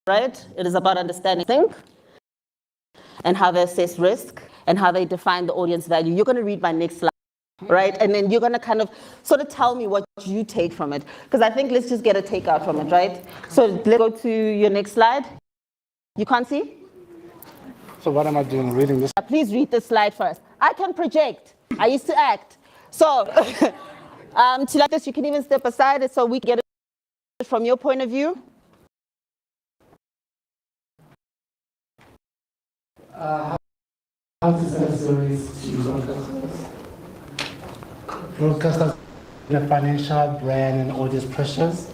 right? It is about understanding think and how they assess risk and how they define the audience value. You're going to read my next slide, right? And then you're going to kind of sort of tell me what you take from it. Because I think let's just get a takeout from it, right? So let's go to your next slide. You can't see? So what am I doing, reading this? Please read this slide first. I can project. I used to act. So to like this, you can even step aside so we get it from your point of view. How to sell stories to broadcasters? Broadcasters the financial, brand, and audience pressures,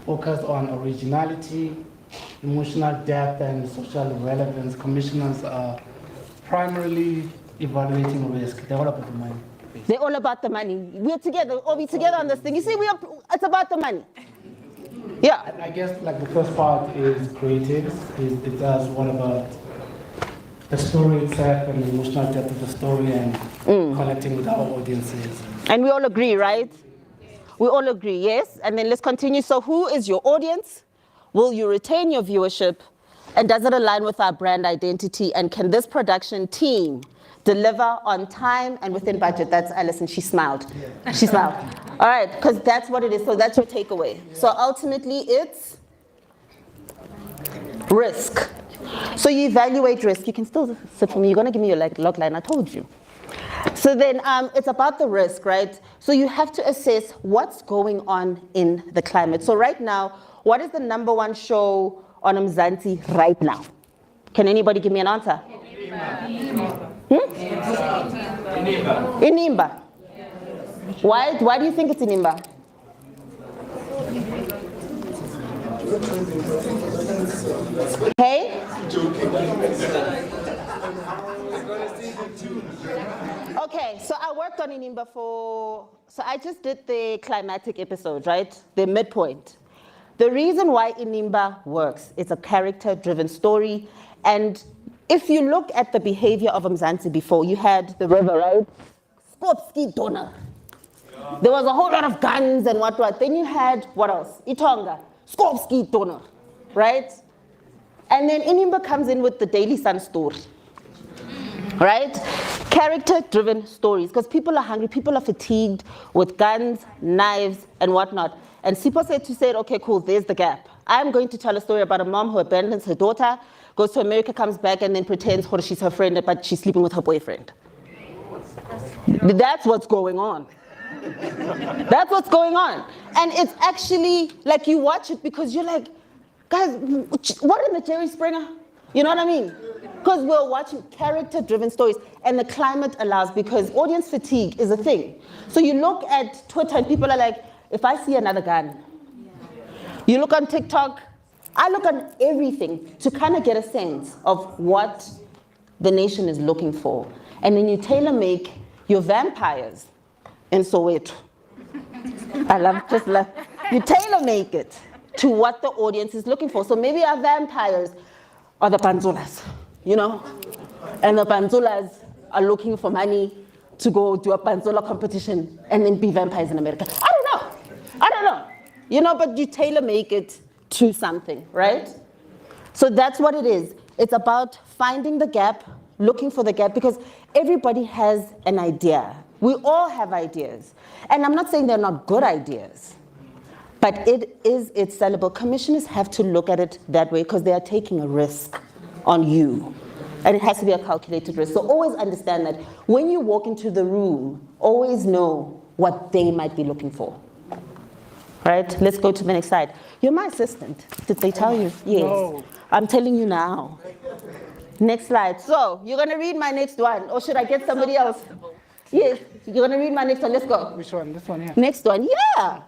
focus on originality, emotional depth, and social relevance. Commissioners are primarily evaluating risk. They're all about the money. They're all about the money. We're together, we're together on this thing. You see, it's about the money. Yeah. I guess like the first part is creative. It does what about the story itself and the emotional depth of the story and connecting with our audiences. And we all agree, right? We all agree, yes? And then let's continue. So who is your audience? Will you retain your viewership? And does it align with our brand identity? And can this production team deliver on time and within budget? That's Alison, she smiled. Yeah. She smiled. All right, because that's what it is. So that's your takeaway. Yeah. So ultimately it's risk. So you evaluate risk. You can still sit for me. You're going to give me your log line. I told you. So then it's about the risk, right? So you have to assess what's going on in the climate. So right now, what is the #1 show on Mzansi right now? Can anybody give me an answer? Inimba. Why do you think it's Inimba? Hey? Okay, so I worked on Inimba so I just did the climatic episode, right? The midpoint. The reason why Inimba works, it's a character-driven story, and if you look at the behavior of Mzansi before, you had the river, right? Skopski donor. There was a whole lot of guns and what. Then you had, what else? Itonga, Skopski donor, right? And then Inimba comes in with the Daily Sun story, right? Character-driven stories, because people are hungry, people are fatigued with guns, knives, and whatnot. And Sipho said, okay, cool, there's the gap. I'm going to tell a story about a mom who abandons her daughter, goes to America, comes back, and then pretends she's her friend, but she's sleeping with her boyfriend. That's what's going on. That's what's going on. And it's actually, like, you watch it because you're like, guys, what in the Jerry Springer? You know what I mean? Because we're watching character-driven stories, and the climate allows, because audience fatigue is a thing. So you look at Twitter, and people are like, if I see another gun. You look on TikTok, I look on everything to kind of get a sense of what the nation is looking for. And then you tailor-make your vampires in Soweto. You tailor-make it to what the audience is looking for. So maybe our vampires are the Panzulas, you know? And the Panzulas are looking for money to go do a Panzula competition and then be vampires in America. I don't know. You know, but you tailor-make it to something, right? So that's what it is. It's about finding the gap, looking for the gap, because everybody has an idea. We all have ideas. And I'm not saying they're not good ideas, but it's sellable. Commissioners have to look at it that way because they are taking a risk on you. And it has to be a calculated risk. So always understand that when you walk into the room, always know what they might be looking for. Right? Let's go to the next slide. You're my assistant. Did they tell you? Yes. No. I'm telling you now. Next slide. So you're going to read my next one, or should I get somebody else? Yes. You're going to read my next one. Let's go. Which one? This one here. Next one. Yeah.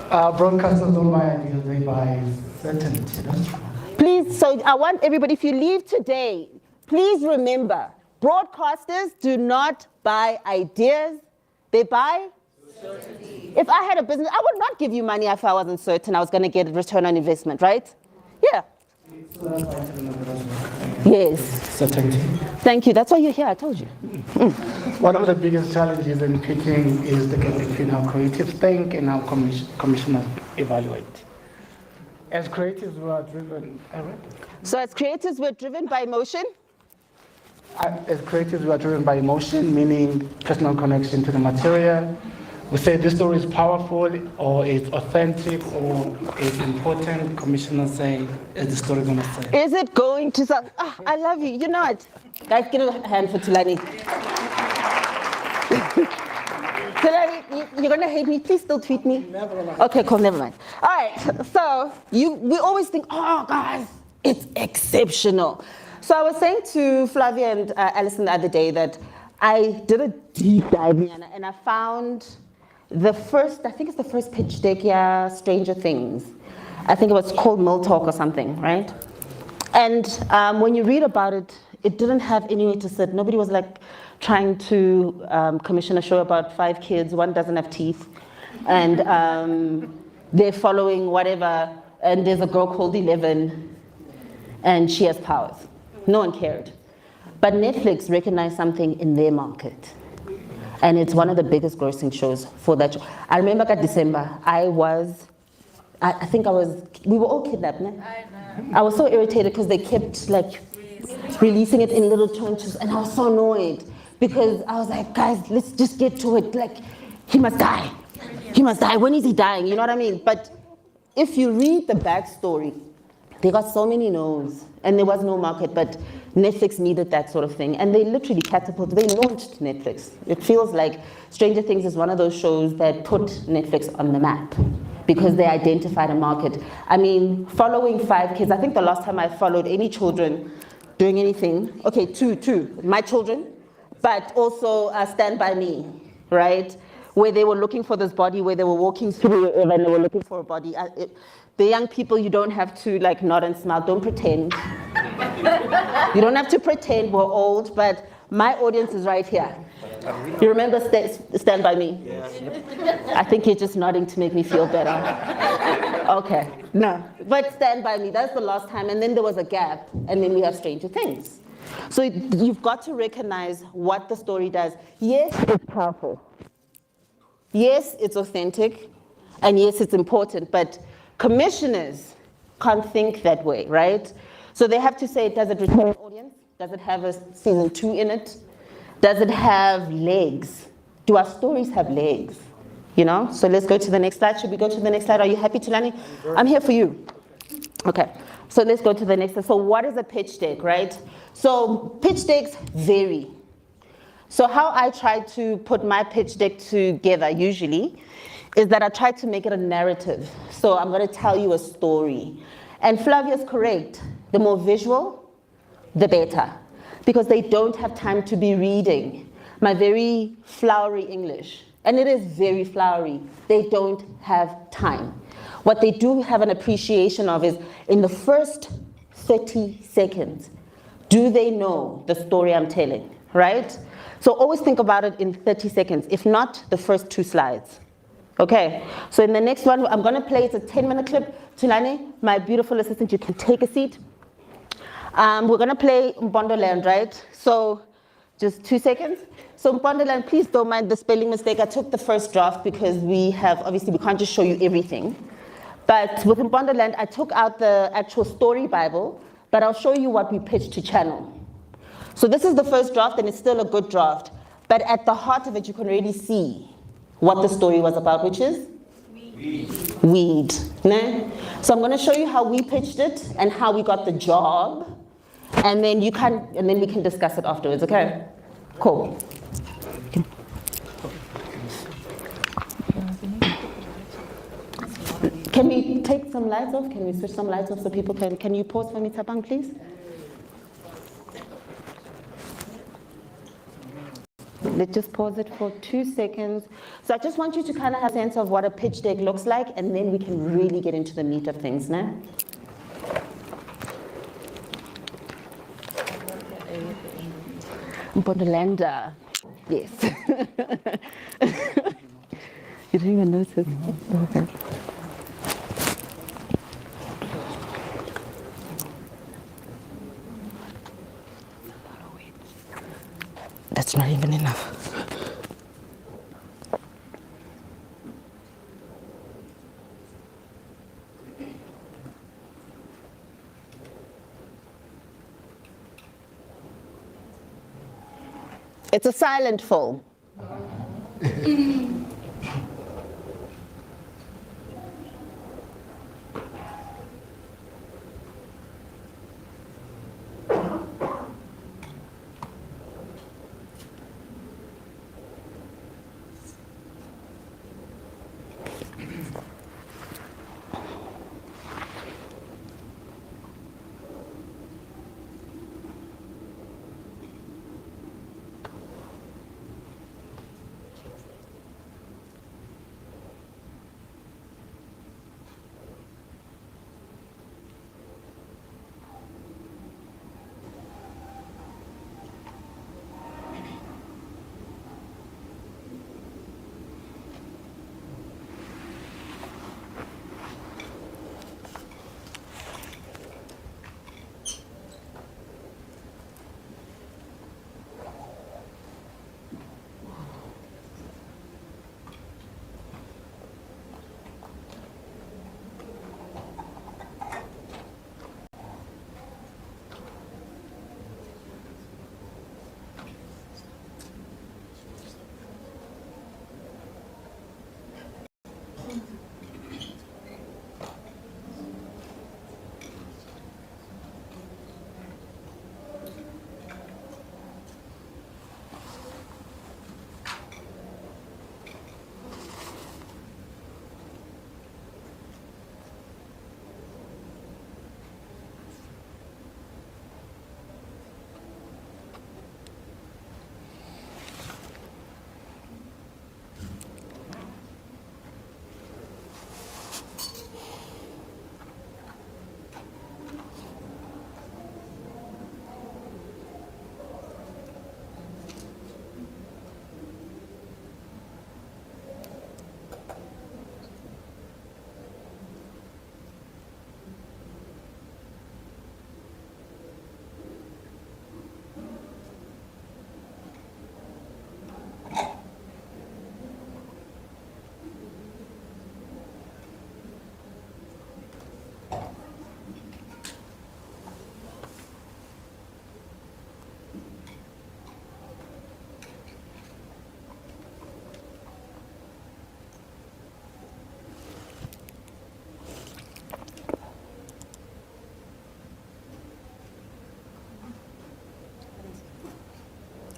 Broadcasters don't buy ideas, they buy certainty. That's true. Please, so I want everybody, if you leave today, please remember, broadcasters do not buy ideas, they buy certainty. If I had a business, I would not give you money if I wasn't certain I was going to get a return on investment, right? Yeah. Yes. Certainty. Thank you. That's why you're here. I told you. One of the biggest challenges in pitching is the gap between how creatives think and how commissioners evaluate. As creatives, we are driven. So as creators, we're driven by emotion. As creatives, we are driven by emotion, meaning personal connection to the material. We say this story is powerful, or it's authentic, or it's important. Commissioners say, is the story going to say? Is it going to sound, I love you, you know it. Guys, give a hand for Tulani. Tulani, you're going to hate me, please still tweet me. Never mind. Okay, cool, never mind. All right, so we always think, oh guys, it's exceptional. So I was saying to Flavia and Alison the other day that I did a deep dive and I found I think it's the first pitch deck, yeah, Stranger Things. I think it was called Mill Talk or something, right? And when you read about it, it didn't have anywhere to sit. Nobody was like trying to commission a show about 5 kids, one doesn't have teeth, and they're following whatever, and there's a girl called 11, and she has powers. No one cared. But Netflix recognized something in their market. And it's one of the biggest grossing shows for that show. I remember that December, we were all kidnapped, ne? I was so irritated because they kept like releasing it in little chunks, and I was so annoyed because I was like, guys, let's just get to it. Like, he must die. He must die. When is he dying? You know what I mean? But if you read the backstory, they got so many no's, and there was no market, but Netflix needed that sort of thing, and they literally catapulted, they launched Netflix. It feels like Stranger Things is one of those shows that put Netflix on the map because they identified a market. I mean, following 5 kids, I think the last time I followed any children doing anything, okay, two, my children, but also Stand By Me, right? Where they were looking for this body, where they were walking through and they were looking for a body. The young people, you don't have to like nod and smile, don't pretend. You don't have to pretend we're old, but my audience is right here. You remember Stand By Me? Yeah. I think you're just nodding to make me feel better. Okay, no, but Stand By Me, that's the last time, and then there was a gap, and then we have Stranger Things. So you've got to recognize what the story does. Yes, it's powerful. Yes, it's authentic, and yes, it's important, but commissioners can't think that way, right? So they have to say, does it retain an audience? Does it have a season 2 in it? Does it have legs? Do our stories have legs? You know, so let's go to the next slide. Should we go to the next slide? Are you happy, Tulani? I'm here for you. Okay, so let's go to the next slide. So what is a pitch deck, right? So pitch decks vary. So how I try to put my pitch deck together usually is that I try to make it a narrative. So I'm going to tell you a story. And Flavia's correct. The more visual, the better. Because they don't have time to be reading my very flowery English. And it is very flowery. They don't have time. What they do have an appreciation of is in the first 30 seconds, do they know the story I'm telling, right? So always think about it in 30 seconds, if not the first 2 slides. Okay, so in the next one, I'm gonna play, it's a 10-minute clip. Tulani, my beautiful assistant, you can take a seat. We're gonna play Mbondoland, right? So just 2 seconds. So Mbondoland, please don't mind the spelling mistake. I took the first draft because obviously we can't just show you everything. But with Mbondoland, I took out the actual story Bible, but I'll show you what we pitched to channel. So this is the first draft, and it's still a good draft. But at the heart of it, you can really see what the story was about, which is? Weed. Né? So I'm going to show you how we pitched it and how we got the job, and then we can discuss it afterwards. Okay? Cool. Can we take some lights off? Can we switch some lights off so people can you pause for me, Tabang, please? Let's just pause it for 2 seconds. So I just want you to kind of have a sense of what a pitch deck looks like, and then we can really get into the meat of things, né? Mbondolanda, yes. You didn't even notice. Okay. That's not even enough. It's a silent film.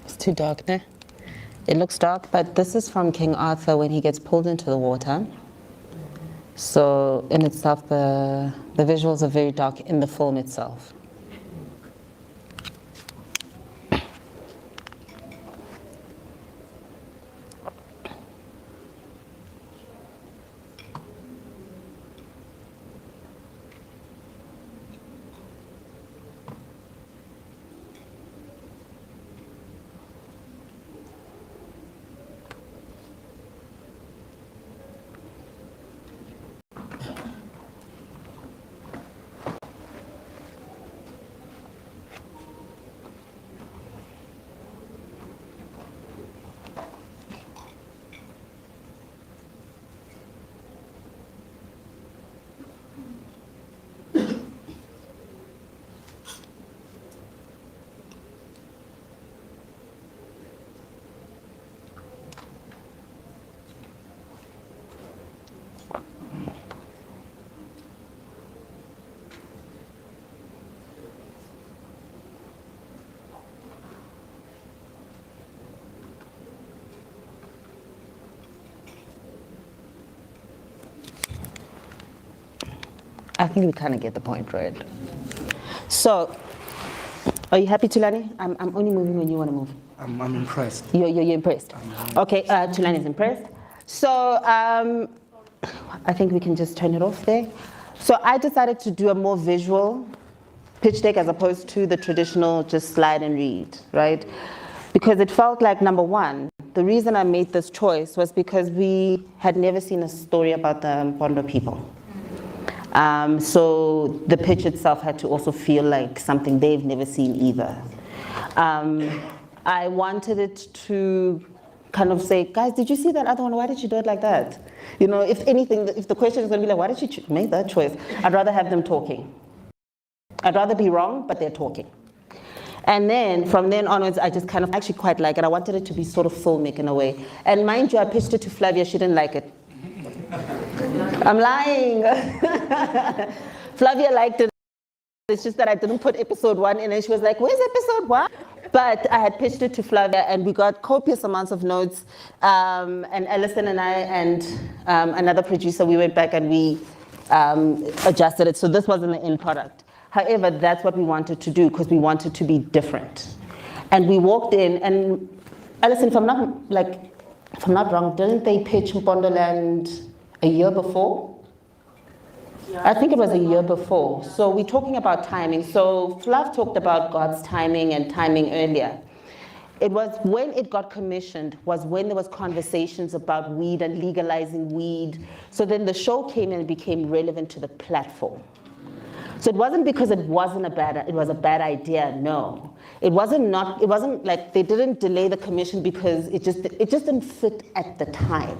It's too dark there. It looks dark, but this is from King Arthur when he gets pulled into the water. So in itself, the visuals are very dark in the film itself. I think we kind of get the point, right? So, are you happy, Tulani? I'm only moving when you want to move. I'm impressed. You're impressed? Okay, Tulani's impressed. So, I think we can just turn it off there. So I decided to do a more visual pitch deck as opposed to the traditional just slide and read, right? Because it felt like, number one, the reason I made this choice was because we had never seen a story about the Mpondo people. So the pitch itself had to also feel like something they've never seen either. I wanted it to kind of say, guys, did you see that other one? Why did you do it like that? You know, if anything, if the question is going to be like, why did you make that choice? I'd rather have them talking. I'd rather be wrong, but they're talking. And then from then onwards, I just kind of actually quite like it. I wanted it to be sort of filmic in a way. And mind you, I pitched it to Flavia. She didn't like it. I'm lying. Flavia liked it. It's just that I didn't put episode 1 in, and she was like, "Where's episode 1?" But I had pitched it to Flavia, and we got copious amounts of notes. And Alison and I and another producer, we went back and we adjusted it. So this wasn't the end product. However, that's what we wanted to do because we wanted to be different. And we walked in, and Alison, if I'm not wrong, didn't they pitch Mpondoland a year before? Yeah. I think it was a year before. So we're talking about timing. So Fluff talked about God's timing and timing earlier. It was when it got commissioned, was when there was conversations about weed and legalizing weed. So then the show came and became relevant to the platform. So it wasn't because it was a bad idea, no. It wasn't like they didn't delay the commission because it just didn't fit at the time.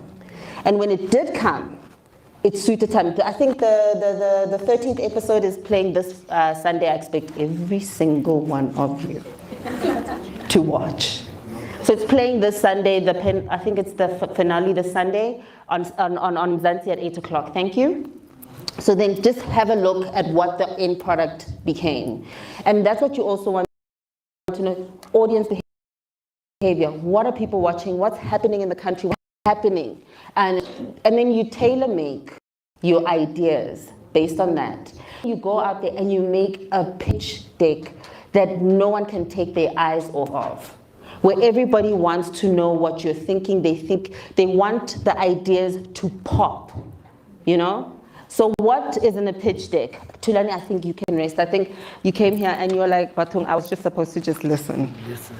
And when it did come, it suited time. I think the 13th episode is playing this Sunday. I expect every single one of you to watch. So it's playing this Sunday. I think it's the finale this Sunday on Mzansi at 8 o'clock. Thank you. So then just have a look at what the end product became. And that's what you also want to know, audience behavior. What are people watching? What's happening in the country? What's happening? And then you tailor make your ideas based on that. You go out there and you make a pitch deck that no one can take their eyes off of, where everybody wants to know what you're thinking. They want the ideas to pop, you know? So what is in a pitch deck? Tulani, I think you can rest. I think you came here and you're like, Batung, I was just supposed to just listen. Yes.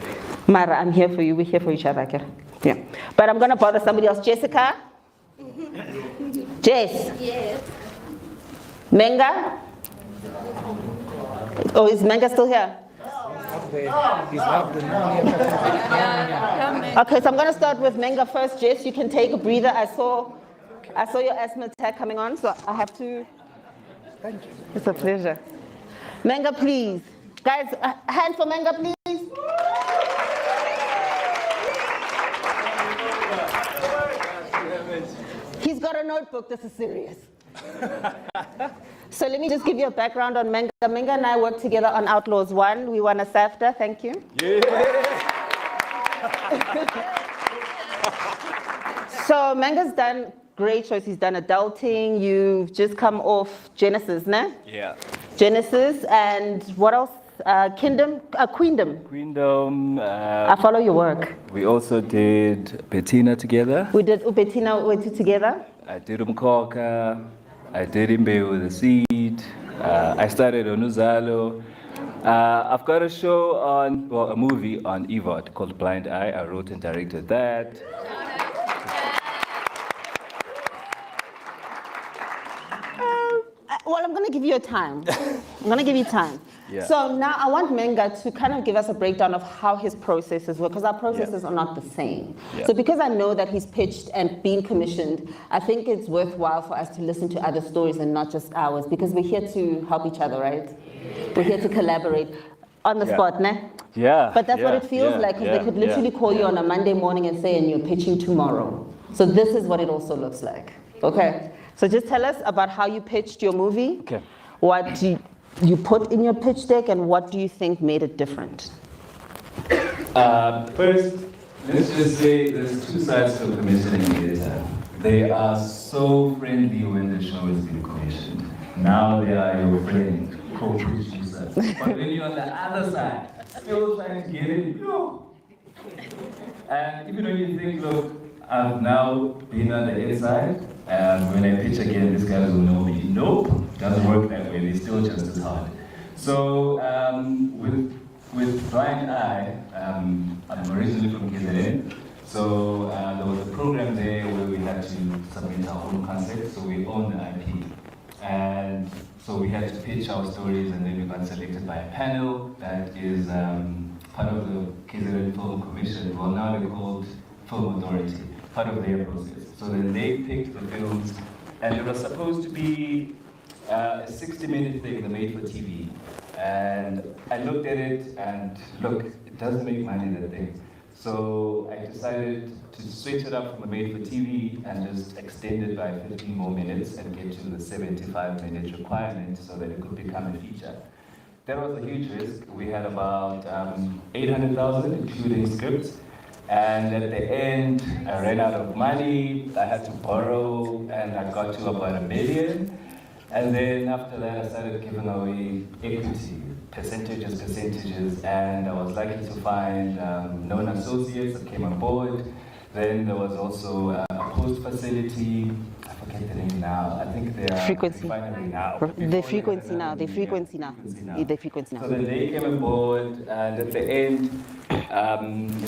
Mara, I'm here for you. We're here for each other. Okay? Yeah. But I'm going to bother somebody else. Jessica? Jess? Yes. Menga? Oh, is Menga still here? Okay, so I'm going to start with Menga first. Jess, you can take a breather. I saw your asthma attack coming on, so I have to. Thank you. It's a pleasure. Menga, please. Guys, a hand for Menga, please. He's got a notebook. This is serious. So let me just give you a background on Menga. Menga and I worked together on Outlaws 1. We won a SAFTA. Thank you. Yeah. So Menga's done great shows. He's done Adulting. You've just come off Genesis, ne? Yeah. Genesis, and what else? Queendom. Queendom. I follow your work. We also did Bettina together. We did Bettina together. I did Umkoka. I did Imbe with the Seed. I started on Uzalo. I've got a movie on EVOD called Blind Eye. I wrote and directed that. Well, I'm going to give you time. I'm going to give you time. Yeah. So now I want Menga to kind of give us a breakdown of how his processes work, because our processes are not the same. Yeah. So because I know that he's pitched and been commissioned, I think it's worthwhile for us to listen to other stories and not just ours, because we're here to help each other, right? We're here to collaborate on the spot, ne? Yeah. But that's what it feels like, because they could literally call you on a Monday morning and say, and you're pitching tomorrow. So this is what it also looks like. Okay. So just tell us about how you pitched your movie. Okay. What you put in your pitch deck, and what do you think made it different? First, let's just say there's two sides to a commissioning editor. They are so friendly when the show is being commissioned. Now they are your friend, co-producers. But when you're on the other side, still trying to get it, and even when you think, look, I've now been on the inside, and when I pitch again, these guys will know me. Nope, doesn't work that way. They're still just as hard. So with Blind Eye, I'm originally from KZN. So there was a program there where we had to submit our own concept, so we own the IP. And so we had to pitch our stories, and then we got selected by a panel that is part of the KZN Film Commission. Well, now they're called Film Authority, part of their process. So then they picked the films, and it was supposed to be a 60-minute thing, the made for TV. And I looked at it and look, it doesn't make money that day. So I decided to switch it up from a made for TV and just extend it by 15 more minutes and get to the 75-minute requirement so that it could become a feature. That was a huge risk. We had about 800,000, including scripts. And at the end, I ran out of money. I had to borrow, and I got to about $1 million. And then after that, I started giving away equity, percentages, and I was lucky to find known associates that came on board. Then there was also a post facility. I forget the name now. I think they are Frequency. finally now. The frequency now. The frequency now. So then they came on board, and at the end,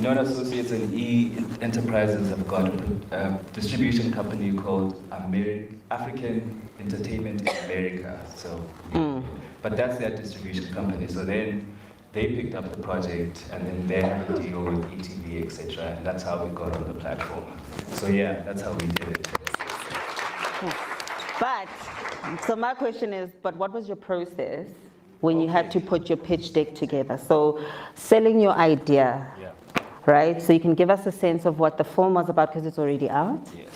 known associates and E-Enterprises have got a distribution company called African Entertainment in America. So, but that's their distribution company. So then they picked up the project, and then they had a deal with ETV, etc. And that's how we got on the platform. So yeah, that's how we did it. But, so my question is, but what was your process when you had to put your pitch deck together? So selling your idea, right? So you can give us a sense of what the film was about because it's already out. Yes.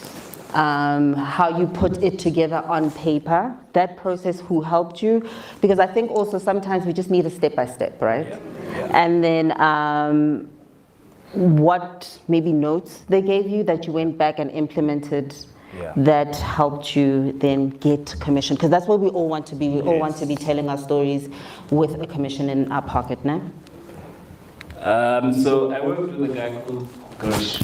How you put it together on paper, that process, who helped you? Because I think also sometimes we just need a step-by-step, right? Yeah. And then what maybe notes they gave you that you went back and implemented that helped you then get commission? Because that's what we all want to be. We all want to be telling our stories with a commission in our pocket, no? So I worked with a guy called Gersh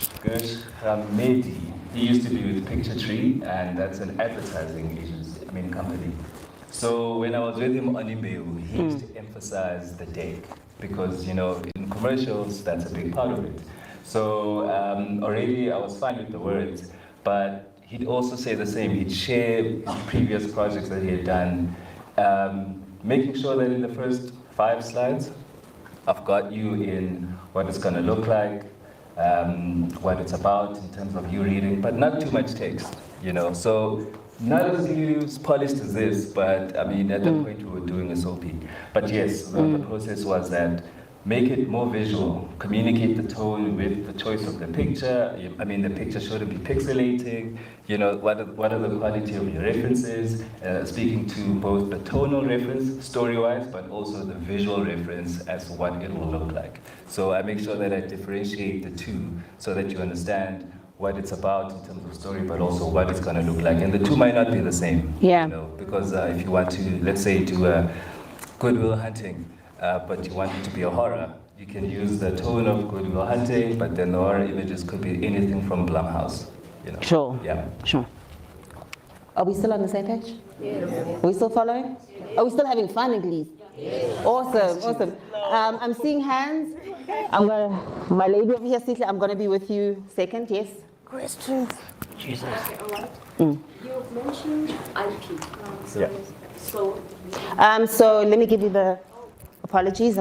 Mehdi. He used to be with Picture Tree, and that's an advertising agency, company. So when I was with him on Imeu, he used to emphasize the deck because, in commercials, that's a big part of it. So already I was fine with the words, but he'd also say the same. He'd share his previous projects that he had done, making sure that in the first 5 slides, I've got you in what it's going to look like, what it's about in terms of you reading, but not too much text, So not as polished as this, but at that point we were doing a soapy. But yes, the process was that make it more visual, communicate the tone with the choice of the picture. The picture shouldn't be pixelating. What are the quality of your references? Speaking to both the tonal reference, story-wise, but also the visual reference as to what it will look like. So I make sure that I differentiate the two so that you understand what it's about in terms of story, but also what it's going to look like. And the two might not be the same. Yeah. Because if you want to, let's say, do a Good Will Hunting, but you want it to be a horror, you can use the tone of Good Will Hunting, but then the horror images could be anything from Blumhouse. Sure. Yeah. Sure. Are we still on the same page? Yes. Are we still following? Are we still having fun at least? Yes. Awesome. I'm seeing hands. My lady over here, Sitla, I'm gonna be with you second. Yes. Questions. Jesus. Okay, all right. You mentioned IP. So let me give you the apologies.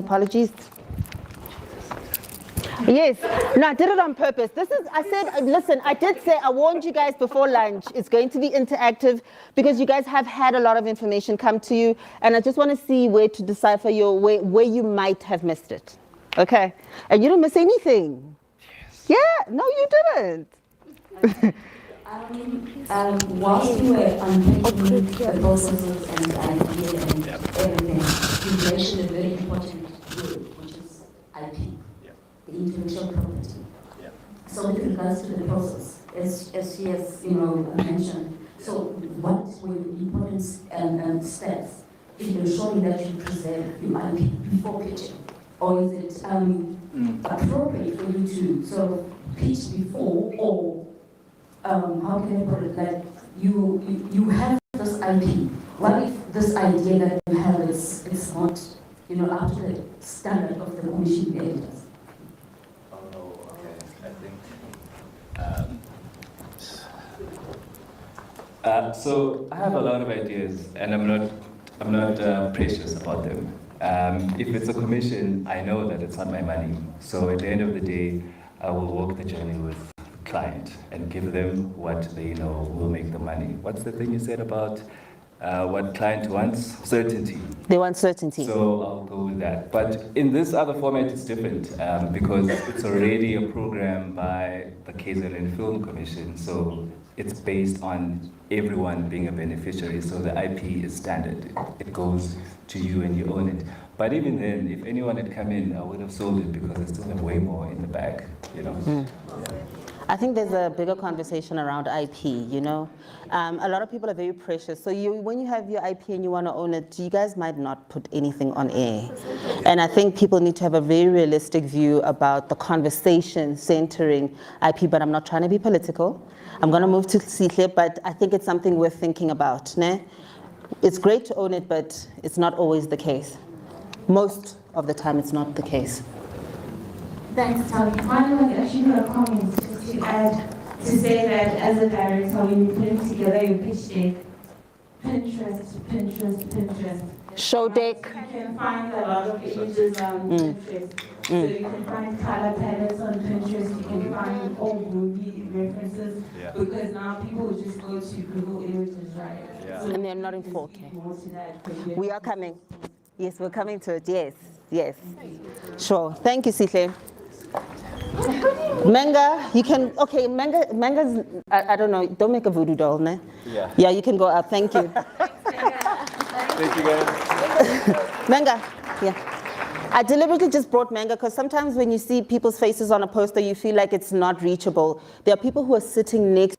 Yes, no, I did it on purpose. I did say, I warned you guys before lunch, it's going to be interactive because you guys have had a lot of information come to you, and I just want to see where to decipher where you might have missed it. Okay? And you didn't miss anything. Yes. Yeah, no, you didn't. Whilst you were unpacking the processes and ideas and everything, you mentioned a very important word, which is IP, the intellectual property. So with regards to the process, as she has mentioned, so what were the important steps in ensuring that you preserve your IP before pitching? Or is it appropriate for you to sort of pitch before, or how can I put it, like you have this IP. What if this idea that you have is not, up to the standard of the commission editors? Oh no, okay. I think so I have a lot of ideas, and I'm not precious about them. If it's a commission, I know that it's not my money. So at the end of the day, I will walk the journey with client and give them what they know will make the money. What's the thing you said about what client wants, certainty. They want certainty. So I'll go with that. But in this other format, it's different because it's already a program by the KZN Film Commission. So it's based on everyone being a beneficiary. So the IP is standard. It goes to you and you own it. But even then, if anyone had come in, I would have sold it because I still have way more in the bag, you know. I think there's a bigger conversation around IP, you know. A lot of people are very precious. So when you have your IP and you want to own it, you guys might not put anything on air. And I think people need to have a very realistic view about the conversation centering IP, but I'm not trying to be political. I'm going to move to Sihle, but I think it's something worth thinking about. Ne? It's great to own it, but it's not always the case. Most of the time, it's not the case. Thanks, Tommy. Mine was actually not a comment, just to add, to say that as a director, when you're putting together your pitch deck, Pinterest. Show deck. You can find a lot of images on Pinterest. So you can find color palettes on Pinterest, you can find old movie references, because now people just go to Google Images, right? Yeah. So And they're not in 4K. more to that, but yeah. We are coming. Yes, we're coming to it. Yes, yes. Sure. Thank you, Sihle. Manga, you can, okay, manga's, I don't know, don't make a voodoo doll, ne? Yeah. Yeah, you can go up. Thank you. Thank you, guys. Manga, yeah. I deliberately just brought manga because sometimes when you see people's faces on a poster, you feel like it's not reachable. There are people who are sitting next.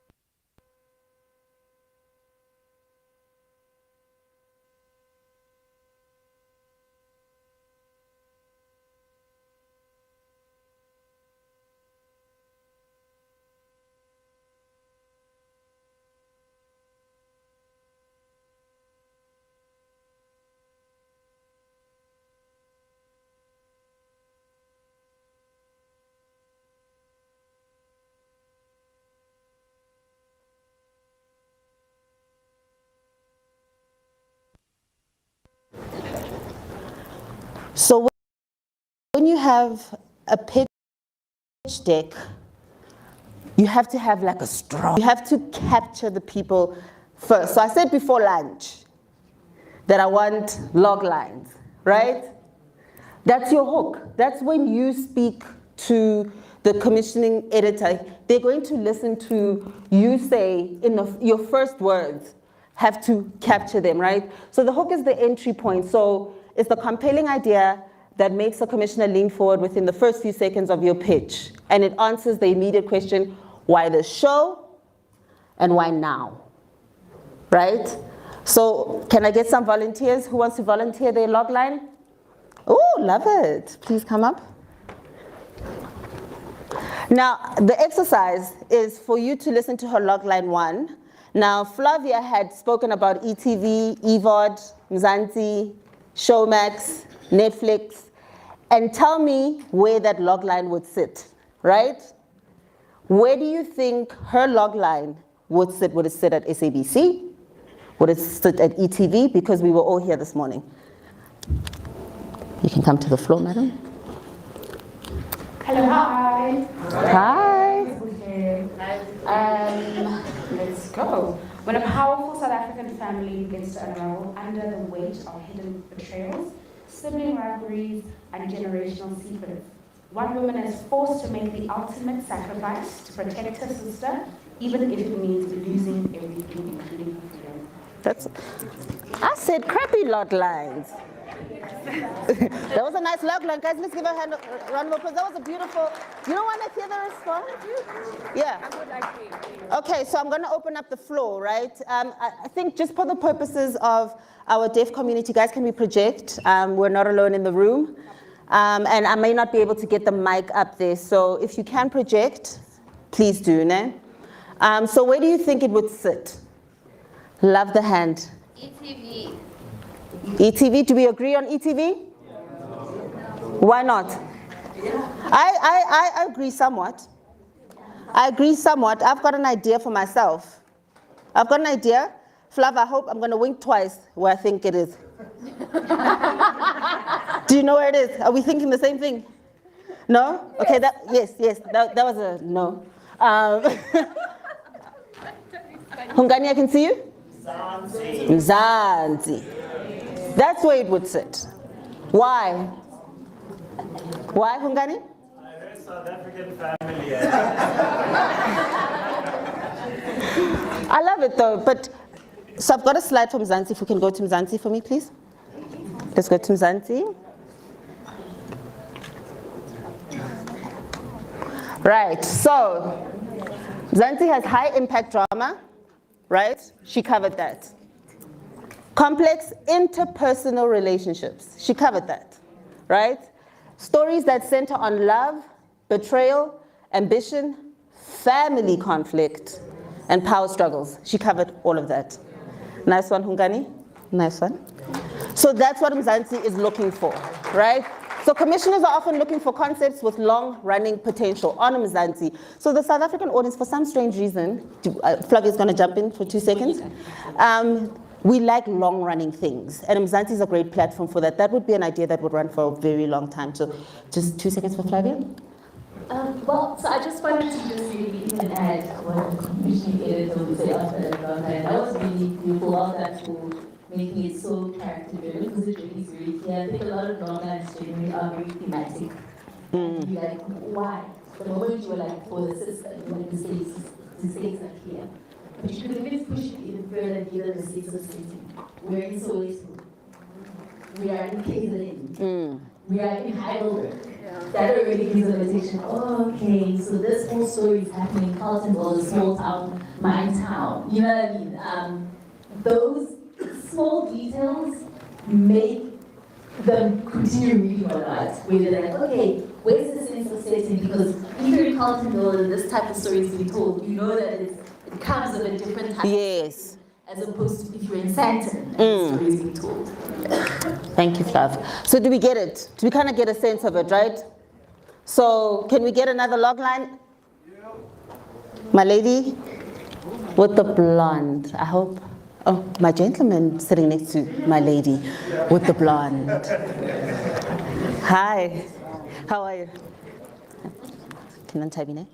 So when you have a pitch deck, you have to have like a strong, you have to capture the people first. So I said before lunch that I want log lines, right? That's your hook. That's when you speak to the commissioning editor. They're going to listen to you say in your first words, have to capture them, right? So the hook is the entry point. So it's the compelling idea that makes a commissioner lean forward within the first few seconds of your pitch. And it answers the immediate question, why the show and why now, right? So can I get some volunteers? Who wants to volunteer their log line? Oh, love it. Please come up. Now, the exercise is for you to listen to her log line 1. Now, Flavia had spoken about ETV, EVOD, Mzansi, Showmax, Netflix, and tell me where that log line would sit, right? Where do you think her log line would sit? Would it sit at SABC? Would it sit at ETV? Because we were all here this morning. You can come to the floor, madam. Hello, hi. Hi. Let's go. When a powerful South African family begins to unravel under the weight of hidden betrayals, sibling rivalries, and generational secrets, one woman is forced to make the ultimate sacrifice to protect her sister, even if it means losing everything, including her freedom. I said crappy log lines. That was a nice log line. Guys, let's give her a round of applause. That was a beautiful, you don't want to hear the response? Yeah. Okay, so I'm going to open up the floor, right? I think just for the purposes of our deaf community, guys, can we project? We're not alone in the room. And I may not be able to get the mic up there. So if you can project, please do, ne? So where do you think it would sit? Love the hand. ETV. ETV, do we agree on ETV? Why not? I agree somewhat. I agree somewhat. I've got an idea for myself. I've got an idea. Flav, I hope I'm going to wink twice where I think it is. Do you know where it is? Are we thinking the same thing? No? Okay, yes, that was a no. Hungani, I can see you. Mzansi. That's where it would sit. Why? Why, Hungani? South African family. I love it though, but so I've got a slide from Mzansi. If we can go to Mzansi for me, please. Let's go to Mzansi. Right, so Mzansi has high impact drama, right? She covered that. Complex interpersonal relationships, she covered that, right? Stories that center on love, betrayal, ambition, family conflict, and power struggles. She covered all of that. Nice one, Hungani. Nice one. So that's what Mzansi is looking for, right? So commissioners are often looking for concepts with long-running potential on Mzansi. So the South African audience, for some strange reason, Flavia's going to jump in for 2 seconds. We like long-running things, and Mzansi is a great platform for that. That would be an idea that would run for a very long time. So just 2 seconds for Flavia. Well, so I just wanted to just maybe even add what the commissioning editor would say after that. That was really beautiful, all that for making it so character-driven, because it really is very clear. I think a lot of longlines generally are very thematic. You're like, why? The moment you were like, for the system, you want the stakes are clear. But you could even push it even further given the stakes of the city. We're in Soweto. We are in KZN. We are in Heidelberg. That already gives an indication. Oh, okay, so this whole story is happening in Carltonville, a small town, my town. You know what I mean? Those small details make them continue reading or not. Where they're like, okay, where's the sense of setting? Because if you're in Carltonville and this type of story is being told, you know that it comes of a different type. Yes. As opposed to if you're in Sandton and the story is being told. Thank you, Flav. So do we get it? Do we kind of get a sense of it, right? So can we get another log line? Yeah. My lady with the blonde, I hope. Oh, my gentleman sitting next to my lady with the blonde. Hi, how are you? Kinantabine?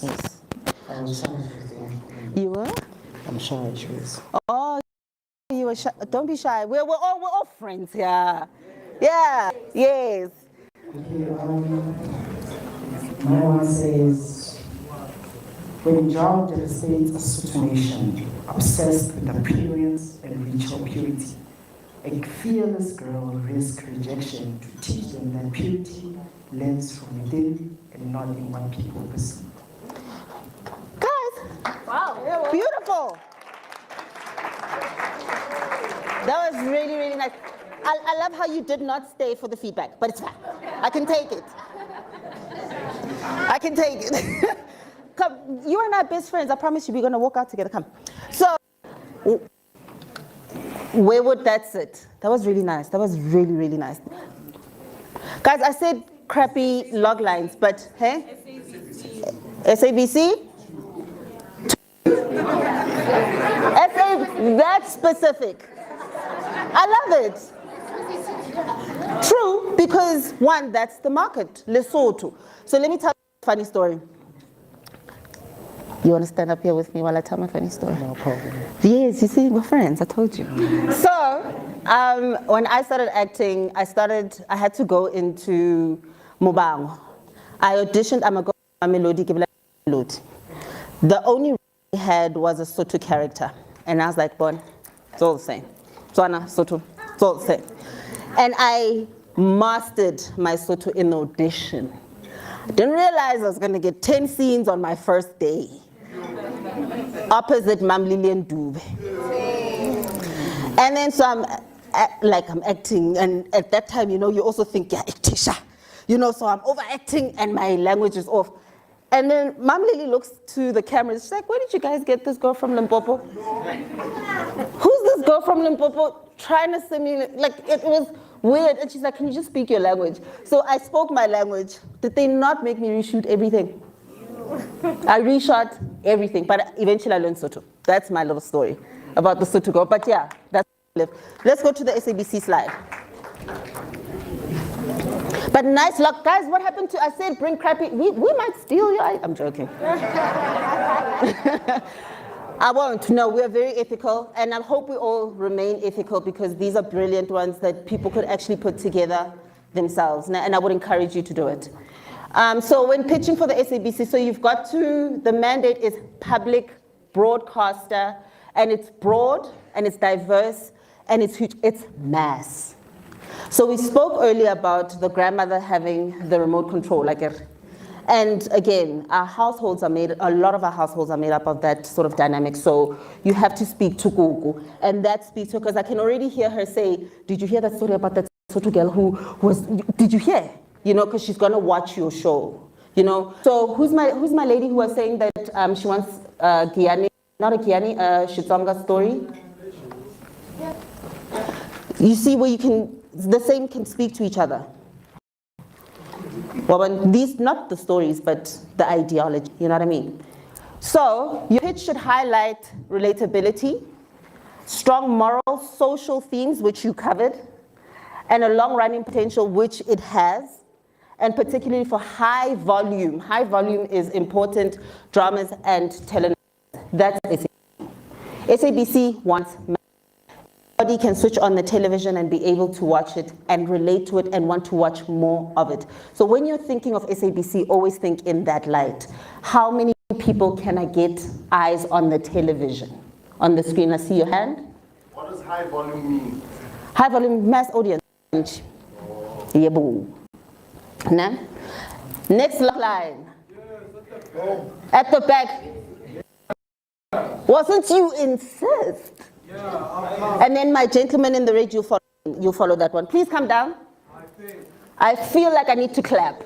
Yes. You were? I'm shy, she is. Oh, you were shy. Don't be shy. We're all friends here. Yeah, yes. Okay, my one says, when drought devastates a certain nation, obsessed with appearance and ritual purity, a fearless girl risks rejection to teach them that purity lends from within and not in what people perceive. Guys, wow, beautiful. That was really, really nice. I love how you did not stay for the feedback, but it's fine. I can take it. I can take it. Come, you and I are best friends. I promise you we're going to walk out together. Come. So, where would that sit? That was really nice. That was really, really nice. Guys, I said crappy log lines, but hey? SABC? That's specific. I love it. True, because one, that's the market, Lesotho. So let me tell you a funny story. You want to stand up here with me while I tell my funny story? No problem. Yes, you see, we're friends, I told you. So, when I started acting, I had to go into Mobango. I auditioned, I'm a melody, the only role I had was a Sotho character. And I was like, bon, it's all the same. Tswana, Sotho, it's all the same. And I mastered my Sotho in audition. Didn't realize I was going to get 10 scenes on my first day. Opposite Mam Lilian Dube. And then so I'm acting, and at that time, you know, you also think, yeah, Iktisha. You know, so I'm overacting and my language is off. And then Mam Lily looks to the camera, she's like, where did you guys get this girl from Limpopo? Who's this girl from Limpopo trying to simulate? Like, it was weird. And she's like, can you just speak your language? So I spoke my language. Did they not make me reshoot everything? I reshot everything, but eventually I learned Sotho. That's my little story about the Sotho girl. But yeah, that's live. Let's go to the SABC slide. But nice luck, guys. What happened to, I said bring crappy, we might steal your, I'm joking. I won't. No, we're very ethical, and I hope we all remain ethical because these are brilliant ones that people could actually put together themselves, and I would encourage you to do it. So when pitching for the SABC, so you've got to, the mandate is public broadcaster, and it's broad, and it's diverse, and it's huge, it's mass. So we spoke earlier about the grandmother having the remote control, like and again, our households are made, a lot of our households are made up of that sort of dynamic. So you have to speak to Gugu, and that speaks to her, because I can already hear her say, did you hear that story about that Sotho girl who was, did you hear? You know, because she's gonna watch your show, you know? So who's my lady who was saying that she wants Guyane, not a Guyane, Xitsonga story? You see where you can, the same can speak to each other. Well, these, not the stories, but the ideology, you know what I mean? So your pitch should highlight relatability, strong moral, social themes, which you covered, and a long-running potential, which it has, and particularly for high volume. High volume is important, dramas and telenovelas. That's SABC. SABC wants everybody can switch on the television and be able to watch it and relate to it and want to watch more of it. So when you're thinking of SABC, always think in that light. How many people can I get eyes on the television? On the screen, I see your hand. What does high volume mean? High volume, mass audience. Yeah, boo. Nah? Next line. At the back. Wasn't you insist? And then my gentleman in the red, you follow that one. Please come down. I feel like I need to clap.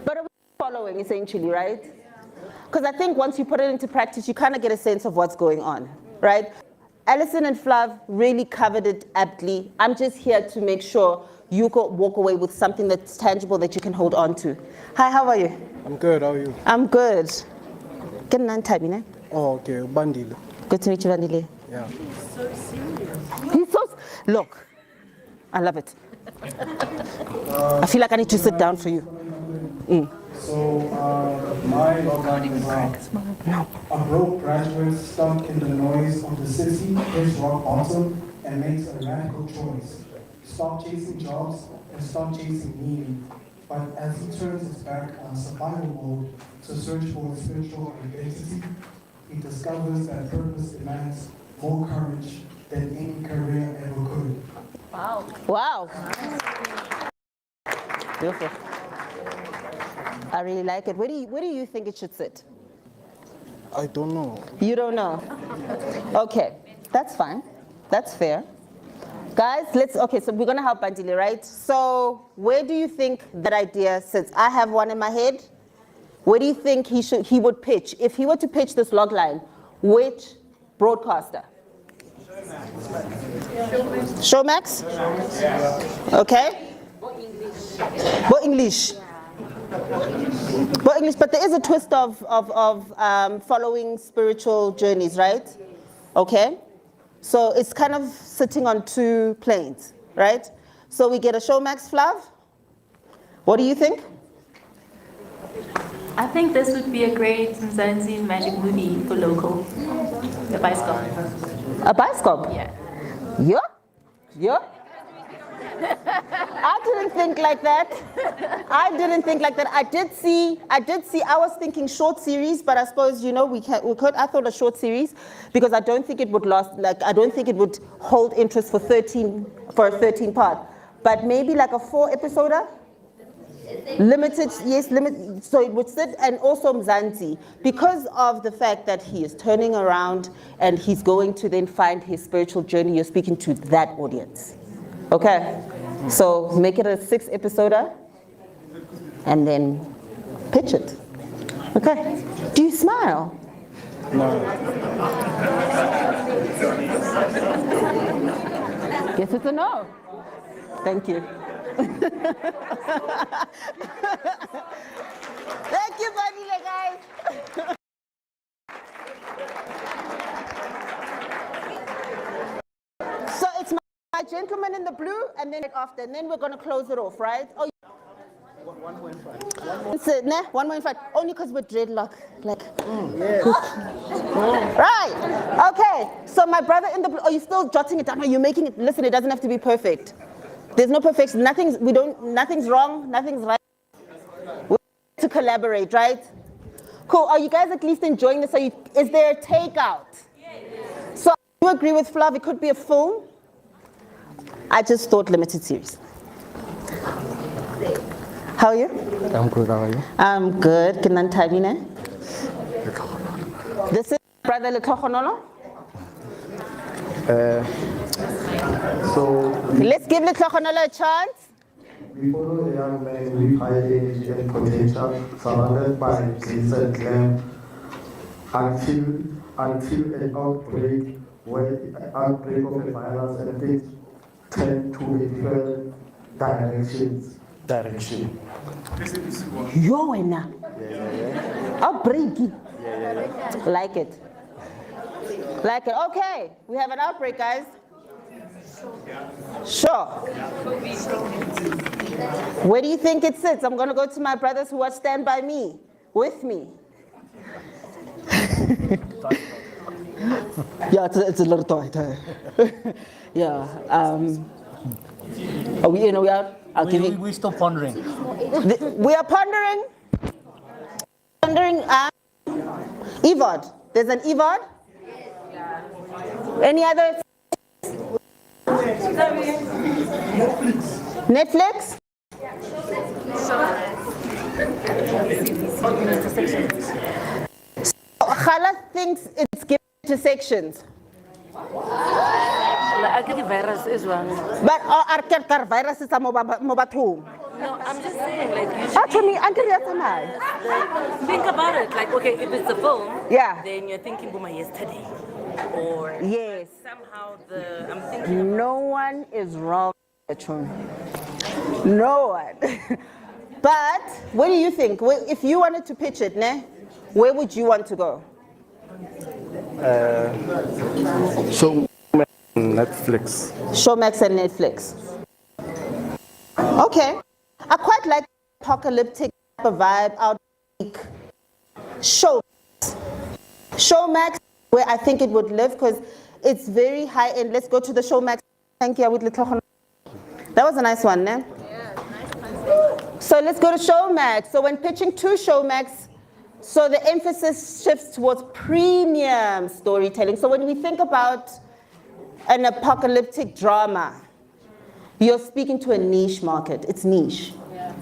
But are we following essentially, right? Because I think once you put it into practice, you kind of get a sense of what's going on, right? Alison and Flav really covered it aptly. I'm just here to make sure you could walk away with something that's tangible that you can hold on to. Hi, how are you? I'm good, how are you? I'm good. Get an time, eh? Oh, okay, Bandile. Good to meet you, Vandile. Yeah. He's so, look, I love it. I feel like I need to sit down for you. So my logline is a broke graduate stuck in the noise of the city hits rock bottom and makes a radical choice. Stop chasing jobs and stop chasing meaning. But as he turns his back on survival mode to search for his spiritual identity, he discovers that purpose demands more courage than any career ever could. Wow. Wow. Beautiful. I really like it. Where do you think it should sit? I don't know. You don't know? Okay, that's fine. That's fair. Guys, okay, so we're gonna help Bandile, right? So where do you think that idea sits? I have one in my head. Where do you think he would pitch? If he were to pitch this log line, which broadcaster? Showmax? Okay. What English? What English? But there is a twist of following spiritual journeys, right? Okay. So it's kind of sitting on two planes, right? So we get a Showmax, Flav. What do you think? I think this would be a great Mzansi magic movie for local. The bicycle. A bicycle? Yeah. Yeah? Yeah? I didn't think like that. I was thinking short series, but I suppose, you know, we could, I thought a short series, because I don't think it would I don't think it would hold interest for a 13 part. But maybe like a 4-episoder? Limited, yes, so it would sit, and also Mzansi, because of the fact that he is turning around and he's going to then find his spiritual journey, you're speaking to that audience. Okay, so make it a 6-episoder and then pitch it. Okay, do you smile? No. Guess it's a no. Thank you. Thank you, Bandile, guys. So it's my gentleman in the blue, and then after, and then we're going to close it off, right? Oh, 1.5. Nah, 1.5. Only because we're dreadlock. Like, right. Okay. So my brother in the blue. Are you still jotting it down? Are you making it? Listen, it doesn't have to be perfect. There's no perfection. Nothing's wrong. Nothing's right. We have to collaborate, right? Cool. Are you guys at least enjoying this? Is there a takeout? Yes. So I do agree with Flav. It could be a film. I just thought limited series. How are you? I'm good, how are you? I'm good. This is Brother Letlogonolo. Let's give Letlogonolo a chance. We follow a young man with high energy and potential, surrounded by glitz and glam, until an outbreak of a virus and things tend to a different direction. Yo, wena. Outbreak. Like it. Like it. Okay, we have an outbreak, guys. Sure. Where do you think it sits? I'm going to go to my brothers who are stand by me, with me. Yeah, it's a little tight. Yeah. We're still pondering. We are pondering. EVOD. There's an EVOD. Any other? Netflix? So Khala thinks it's given to sections. Virus is one. But virus is a mobile. No, I'm just saying, like, think about it. Like, okay, if it's a film, yeah, then you're thinking Buma yesterday. Or yes, somehow I'm thinking no one is wrong. No one. But what do you think? If you wanted to pitch it, where would you want to go? Netflix. Showmax and Netflix. Okay. I quite like apocalyptic type of vibe out Showmax, where I think it would live because it's very high end. Let's go to the Showmax. Thank you. That was a nice one, ne? Yeah, nice. So let's go to Showmax. So when pitching to Showmax, so the emphasis shifts towards premium storytelling. So when we think about an apocalyptic drama, you're speaking to a niche market. It's niche. Yeah.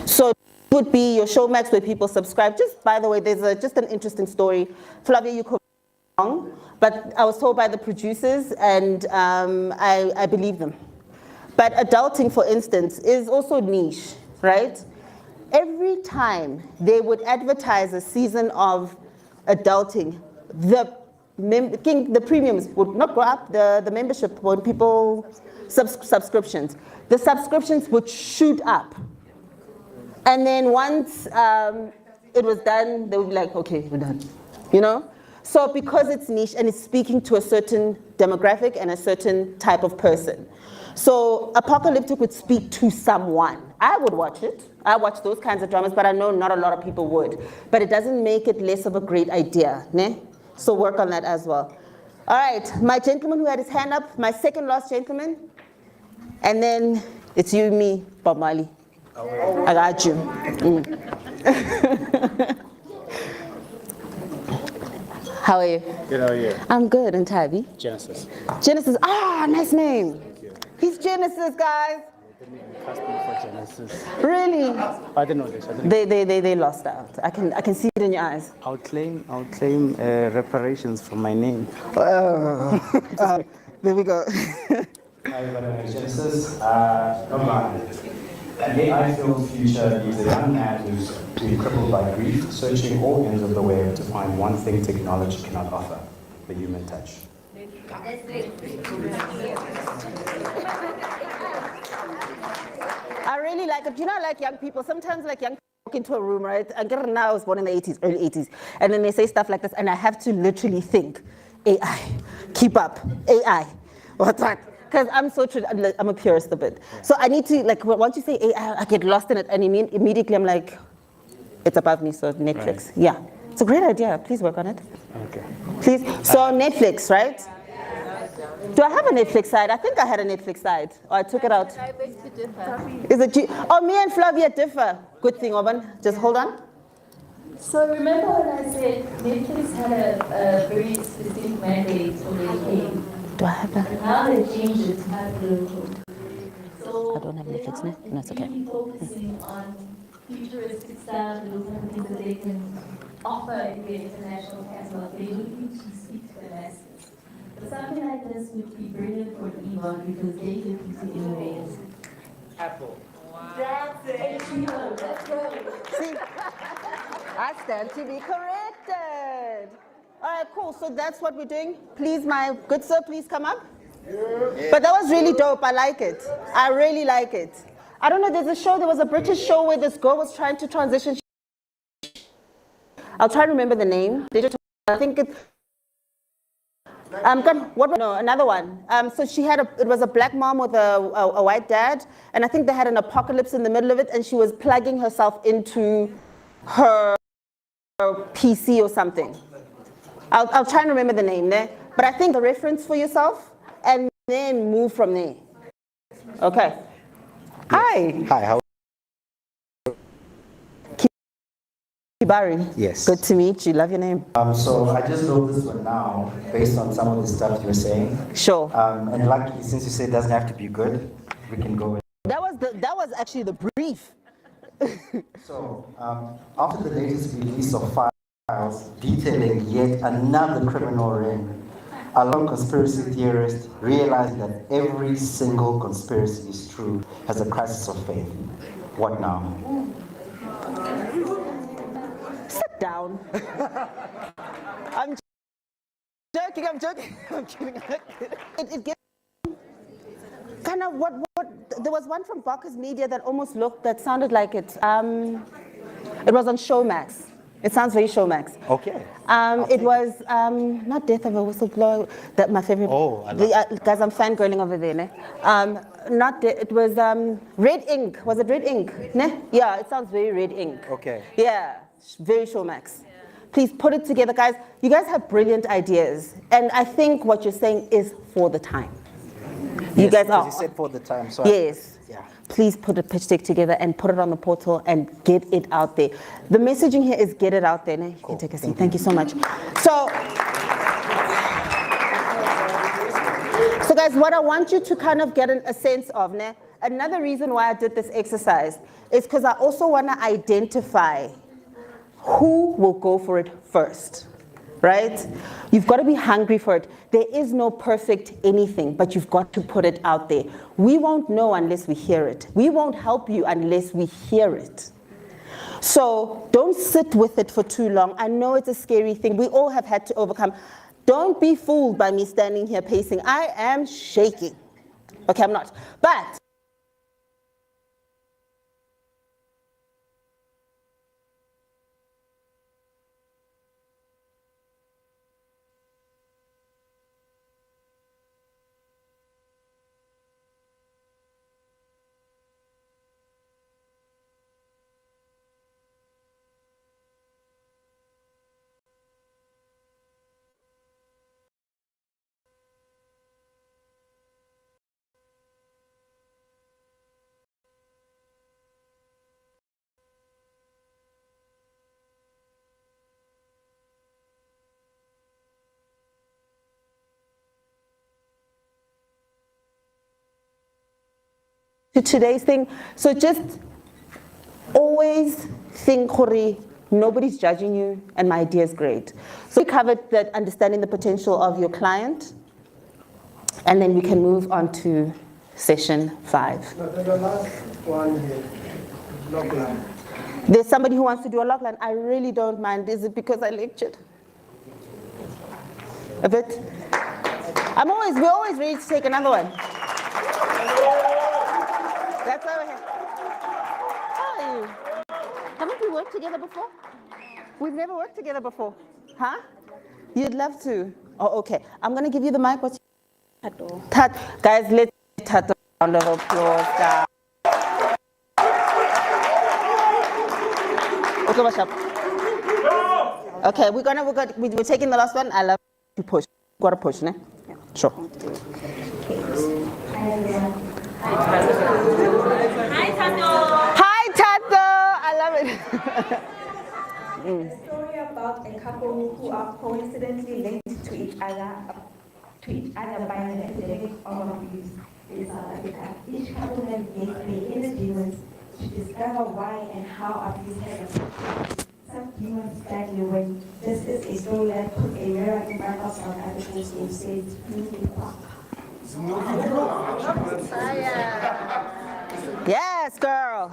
So it would be your Showmax where people subscribe. Just by the way, there's just an interesting story. Flavia, you could be wrong, but I was told by the producers, and I believe them. But adulting, for instance, is also niche, right? Every time they would advertise a season of adulting, the premiums would not go up, the membership, when people, subscriptions, the subscriptions would shoot up. And then once it was done, they would be like, okay, we're done, you know? So because it's niche and it's speaking to a certain demographic and a certain type of person. So apocalyptic would speak to someone. I would watch it. I watch those kinds of dramas, but I know not a lot of people would. But it doesn't make it less of a great idea, ne? So work on that as well. All right, my gentleman who had his hand up, my second last gentleman. And then it's you, me, Bob Marley. I got you. How are you? Good, how are you? I'm good, and Tabby? Genesis. Genesis, nice name. He's Genesis, guys. Cast me for Genesis. Really? I didn't know this. They lost out. I can see it in your eyes. I'll claim reparations for my name. There we go. Hi, my name is Genesis. An AI-filled future leaves a young man who's been crippled by grief, searching all ends of the web to find one thing technology cannot offer: the human touch. I really like it. You know, like young people, sometimes like young people walk into a room, right? And now I was born in the 80s, early 80s. And then they say stuff like this, and I have to literally think, AI, keep up, AI, what's that? Because I'm a purist a bit. So I need to, like, once you say AI, I get lost in it, and immediately I'm like, it's above me, so Netflix. Right. Yeah. It's a great idea. Please work on it. Okay. Please. So Netflix, right? Do I have a Netflix side? I think I had a Netflix side. Or I took it out. Is it oh, me and Flavia differ. Good thing, Oban. Just hold on. So remember when I said Netflix had a very specific mandate when they came? Do I have that? And now they changed it to have local. So I don't have Netflix, no? No, it's okay. Really focusing on futuristic style and those kind of things that they can offer in the international catalog. They're looking to speak to the masses. But something like this would be brilliant for Yvonne because they're looking to innovate. Apple. That's it. That's right. See, I stand to be corrected. All right, cool. So that's what we're doing. Please, my good sir, please come up. But that was really dope. I like it. I really like it. I don't know, there was a British show where this girl was trying to transition. I'll try to remember the name. I think it. No, another one. So it was a black mom with a white dad, and I think they had an apocalypse in the middle of it, and she was plugging herself into her PC or something. I'll try and remember the name there, but I think the reference for yourself, and then move from there. Okay. Hi. Hi, how Kibari. Yes. Good to meet you. Love your name. So I just wrote this one now based on some of the stuff you were saying. Sure. And luckily, since you say it doesn't have to be good, we can go with it. That was actually the brief. So after the latest release of files detailing yet another criminal ring, a lot of conspiracy theorists realize that every single conspiracy is true has a crisis of faith. What now? Sit down. I'm joking. I'm kidding. It gives kind of what there was one from Barker's Media that sounded like it. It was on Showmax. It sounds very Showmax. Okay. It was not Death of a Whistleblower. That my favorite. Oh, I love guys, I'm fangirling over there. Ne? It was Red Ink. Was it Red Ink? Ne? Yeah, it sounds very Red Ink. Okay. Yeah, very Showmax. Please put it together, guys. You guys have brilliant ideas, and I think what you're saying is for the time. You guys are. You said for the time. So Yes. Yeah. Please put a pitch deck together and put it on the portal and get it out there. The messaging here is get it out there. Ne? You can take a seat. Thank you so much. So guys, what I want you to kind of get a sense of, ne? Another reason why I did this exercise is because I also want to identify who will go for it first, right? You've got to be hungry for it. There is no perfect anything, but you've got to put it out there. We won't know unless we hear it. We won't help you unless we hear it. So don't sit with it for too long. I know it's a scary thing. We all have had to overcome. Don't be fooled by me standing here pacing. I am shaking. Okay, I'm not. But to today's thing, so just always think, Khori, nobody's judging you, and my idea is great. So we covered that understanding the potential of your client, and then we can move on to session 5. The last one here, logline. There's somebody who wants to do a logline. I really don't mind. Is it because I lectured? A bit? We're always ready to take another one. That's why we're here. How are you? Haven't we worked together before? We've never worked together before. Huh? You'd love to? Oh, okay. I'm going to give you the mic. Guys, let's Tato a round of applause, guys. Okay, what's up? Okay, we're taking the last one. I love to push. Gotta push, ne? Yeah. Sure. Hi, Tato. Hi, Tato. I love it. A story about a couple who are coincidentally linked to each other by an epidemic of abuse in South Africa. Each couple has made interviews to discover why and how abuse has affected some humans badly. When this is a story that puts a mirror in front of South Africans who says, Yes, girl.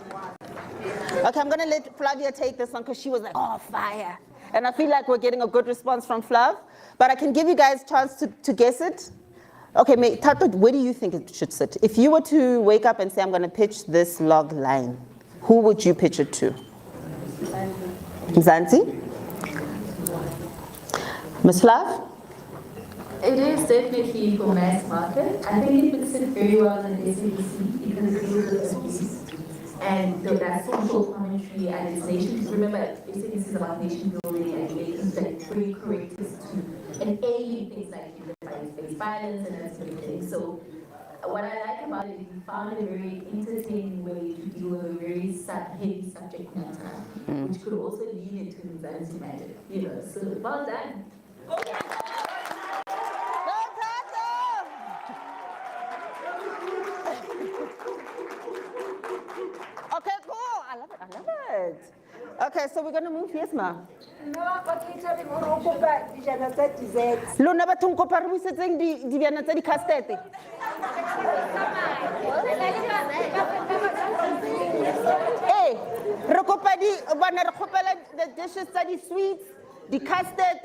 Okay, I'm gonna let Flavia take this one because she was like, oh, fire. And I feel like we're getting a good response from Flav, but I can give you guys a chance to guess it. Okay, Tato, where do you think it should sit? If you were to wake up and say, I'm gonna pitch this log line, who would you pitch it to? Mzansi? Ms. Flav? It is definitely for mass market. I think it would sit very well in SABC because it deals with abuse and that social commentary and its nation. Remember, SABC is about nation building and making like very correct to and ailing things like gender-based violence and that sort of thing. So what I like about it is we found a very entertaining way to deal with a very heavy subject matter, which could also lean into Mzansi magic, So well done. Okay, cool. I love it. Okay, so we're gonna move. Yes, ma. Lona ba thong kopa re busetseng di bjana tsa di custard. Hey, re kopa di bana re khopela the dishes tsa di sweets, di custard,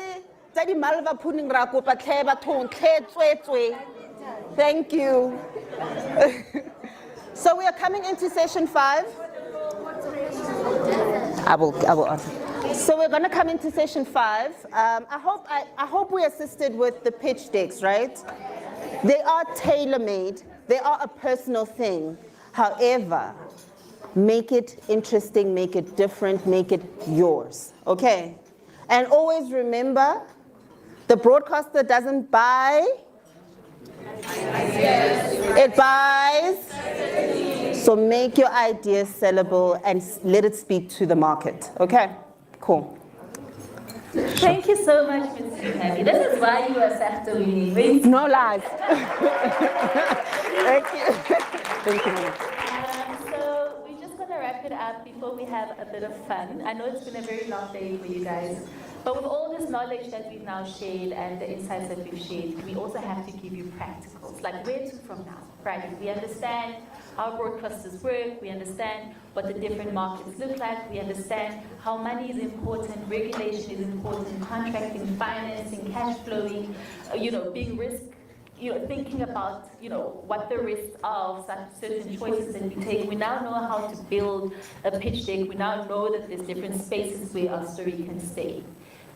tsa di malva pudding ra kopa tle ba thong tle tswetswe. Thank you. So we are coming into session 5. I will answer. So we're going to come into session 5. I hope we assisted with the pitch decks, right? They are tailor-made. They are a personal thing. However, make it interesting, make it different, make it yours, okay? And always remember, the broadcaster doesn't buy, it buys. So make your ideas sellable and let it speak to the market. Okay, cool. Thank you so much, Ms. Happy. This is why you are after winning. No lies. Thank you. Thank you. So we're just going to wrap it up before we have a bit of fun. I know it's been a very long day for you guys. But with all this knowledge that we've now shared and the insights that we've shared, we also have to give you practicals, like where to from now, right? We understand how broadcasters work, we understand what the different markets look like, we understand how money is important, regulation is important, contracting, financing, cash flowing, being risk, thinking about, what the risks are of certain choices that we take. We now know how to build a pitch deck. We now know that there's different spaces where our story can stay.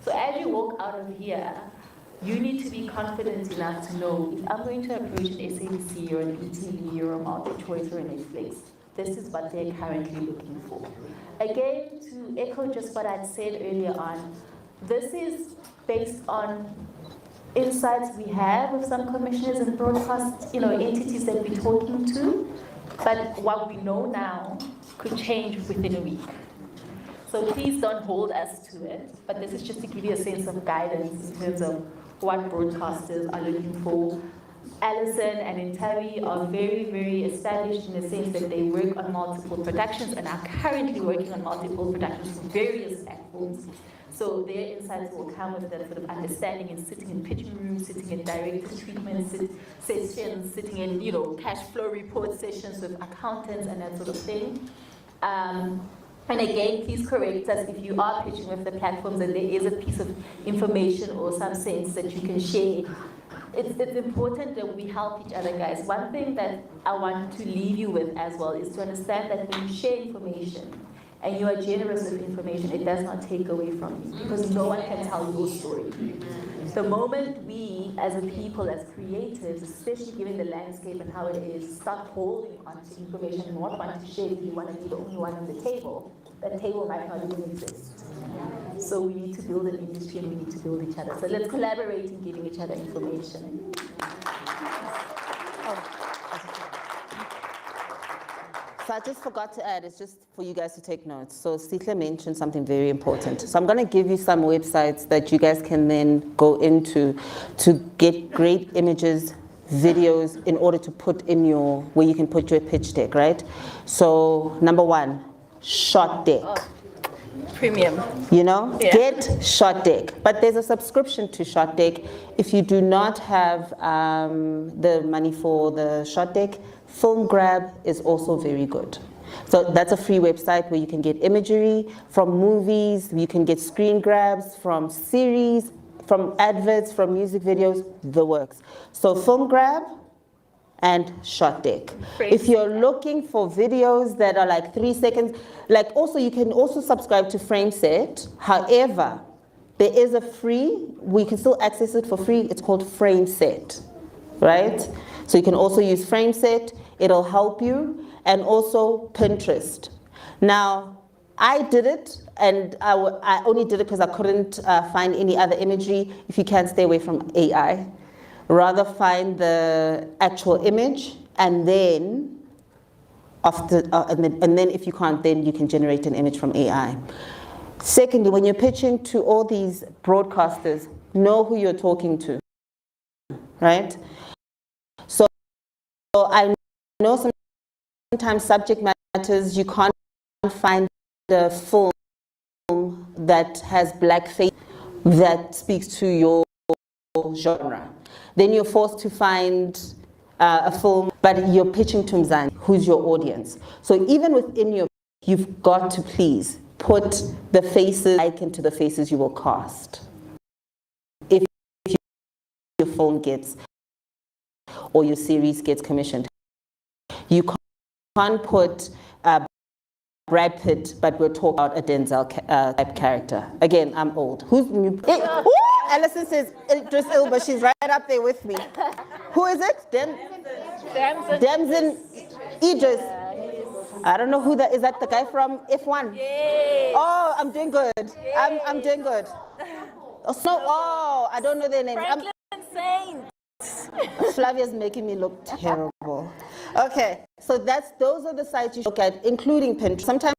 So as you walk out of here, you need to be confident enough to know if I'm going to approach an SABC or an ETV or a multi-choice or a Netflix, this is what they're currently looking for. Again, to echo just what I'd said earlier on, this is based on insights we have of some commissioners and broadcast, entities that we're talking to, but what we know now could change within a week. So please don't hold us to it, but this is just to give you a sense of guidance in terms of what broadcasters are looking for. Alison and Intavi are very, very established in the sense that they work on multiple productions and are currently working on multiple productions for various platforms. So their insights will come with that sort of understanding and sitting in pitching rooms, sitting in director treatment sessions, sitting in, cash flow report sessions with accountants and that sort of thing. And again, please correct us if you are pitching with the platforms and there is a piece of information or some sense that you can share. It's important that we help each other, guys. One thing that I want to leave you with as well is to understand that when you share information and you are generous with information, it does not take away from you, because no one can tell your story. The moment we, as a people, as creatives, especially given the landscape and how it is, start holding onto information and not want to share, you want to be the only one on the table, that table might not even exist. So we need to build an industry and we need to build each other. So let's collaborate in giving each other information. So I just forgot to add, it's just for you guys to take notes. So Sihle mentioned something very important. So I'm going to give you some websites that you guys can then go into to get great images, videos, in order to put in where you can put your pitch deck, right? So number one, Shot Deck. Premium. You know, get Shot Deck. But there's a subscription to Shot Deck. If you do not have the money for the Shot Deck, Film Grab is also very good. So that's a free website where you can get imagery from movies, you can get screen grabs from series, from adverts, from music videos, the works. So Film Grab and Shot Deck. If you're looking for videos that are like 3 seconds, you can also subscribe to FrameSet. However, there is a free, we can still access it for free, it's called FrameSet, right? So you can also use FrameSet, it'll help you, and also Pinterest. Now, I did it, and I only did it because I couldn't find any other imagery. If you can, stay away from AI. Rather find the actual image, and then and then if you can't, then you can generate an image from AI. Secondly, when you're pitching to all these broadcasters, know who you're talking to, right? So I know sometimes subject matters, you can't find the film that has blackface that speaks to your genre. Then you're forced to find a film, but you're pitching to Mzansi, who's your audience. So even within you've got to please put the faces into the faces you will cast. If your film gets, or your series gets commissioned, you can't put Brad Pitt, but we're talking about a Denzel type character. Again, I'm old. Who's new? Alison says Idris Elba. She's right up there with me. Who is it? Damson Idris. I don't know who that is. That the guy from F1? Yes. Oh, I'm doing good. I'm doing good. I don't know their names. Flavia's making me look terrible. Okay, so those are the sites you should look at, including Pinterest. Sometimes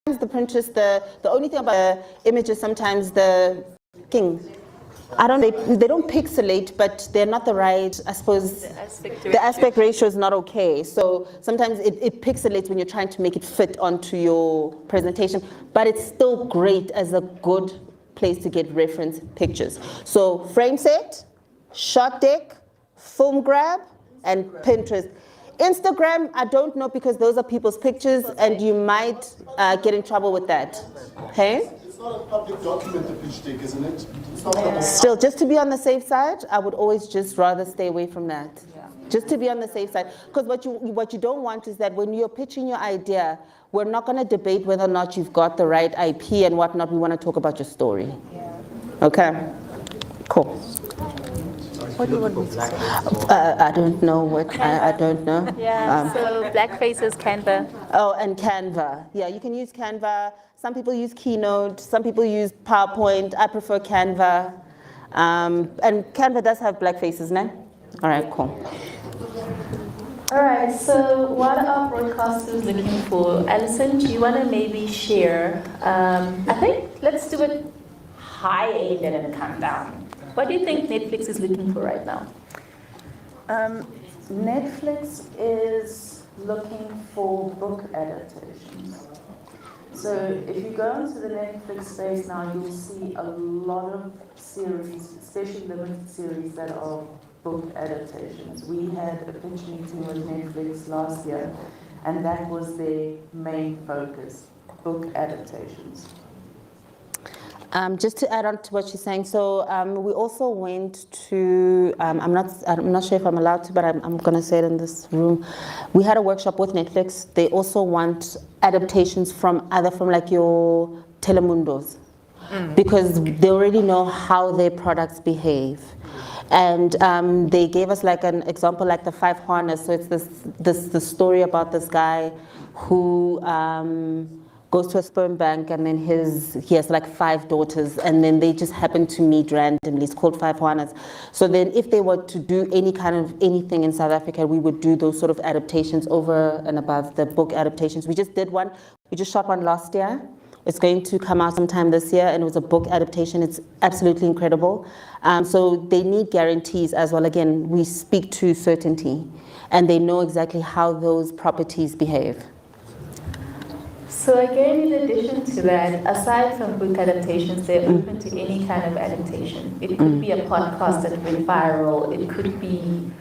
the Pinterest, the only thing about the images, sometimes they don't pixelate, but they're not the right, I suppose, the aspect ratio is not okay. So sometimes it pixelates when you're trying to make it fit onto your presentation, but it's still great as a good place to get reference pictures. So FrameSet, Shot Deck, Film Grab, and Pinterest. Instagram, I don't know, because those are people's pictures and you might get in trouble with that. Hey? It's not a public document, the pitch deck, isn't it? It's not public. Still, just to be on the safe side, I would always just rather stay away from that. Yeah. Just to be on the safe side. Because what you don't want is that when you're pitching your idea, we're not going to debate whether or not you've got the right IP and whatnot. We want to talk about your story. Yeah. Okay? Cool. What do you want me to say? I don't know what, I don't know. Yeah, so blackface is Canva. Oh, and Canva. Yeah, you can use Canva. Some people use Keynote. Some people use PowerPoint. I prefer Canva. And Canva does have blackfaces, no? All right, cool. All right, so what are broadcasters looking for? Alison, do you want to maybe share? I think let's do it high end and then come down. What do you think Netflix is looking for right now? Netflix is looking for book adaptations. So if you go into the Netflix space now, you'll see a lot of series, especially limited series, that are book adaptations. We had a pitch meeting with Netflix last year, and that was their main focus, book adaptations. Just to add on to what she's saying, so we also went to, I'm not sure if I'm allowed to, but I'm going to say it in this room. We had a workshop with Netflix. They also want adaptations from like your Telemundos, because they already know how their products behave. And they gave us like an example, like the 5 harness. So it's the story about this guy who goes to a sperm bank, and then he has like 5 daughters, and then they just happen to meet randomly. It's called 5 harness. So then if they were to do any kind of anything in South Africa, we would do those sort of adaptations over and above the book adaptations. We just did one. We just shot one last year. It's going to come out sometime this year, and it was a book adaptation. It's absolutely incredible. So they need guarantees as well. Again, we speak to certainty, and they know exactly how those properties behave. So again, in addition to that, aside from book adaptations, they're open to any kind of adaptation. It could be a podcast that went viral. It could be,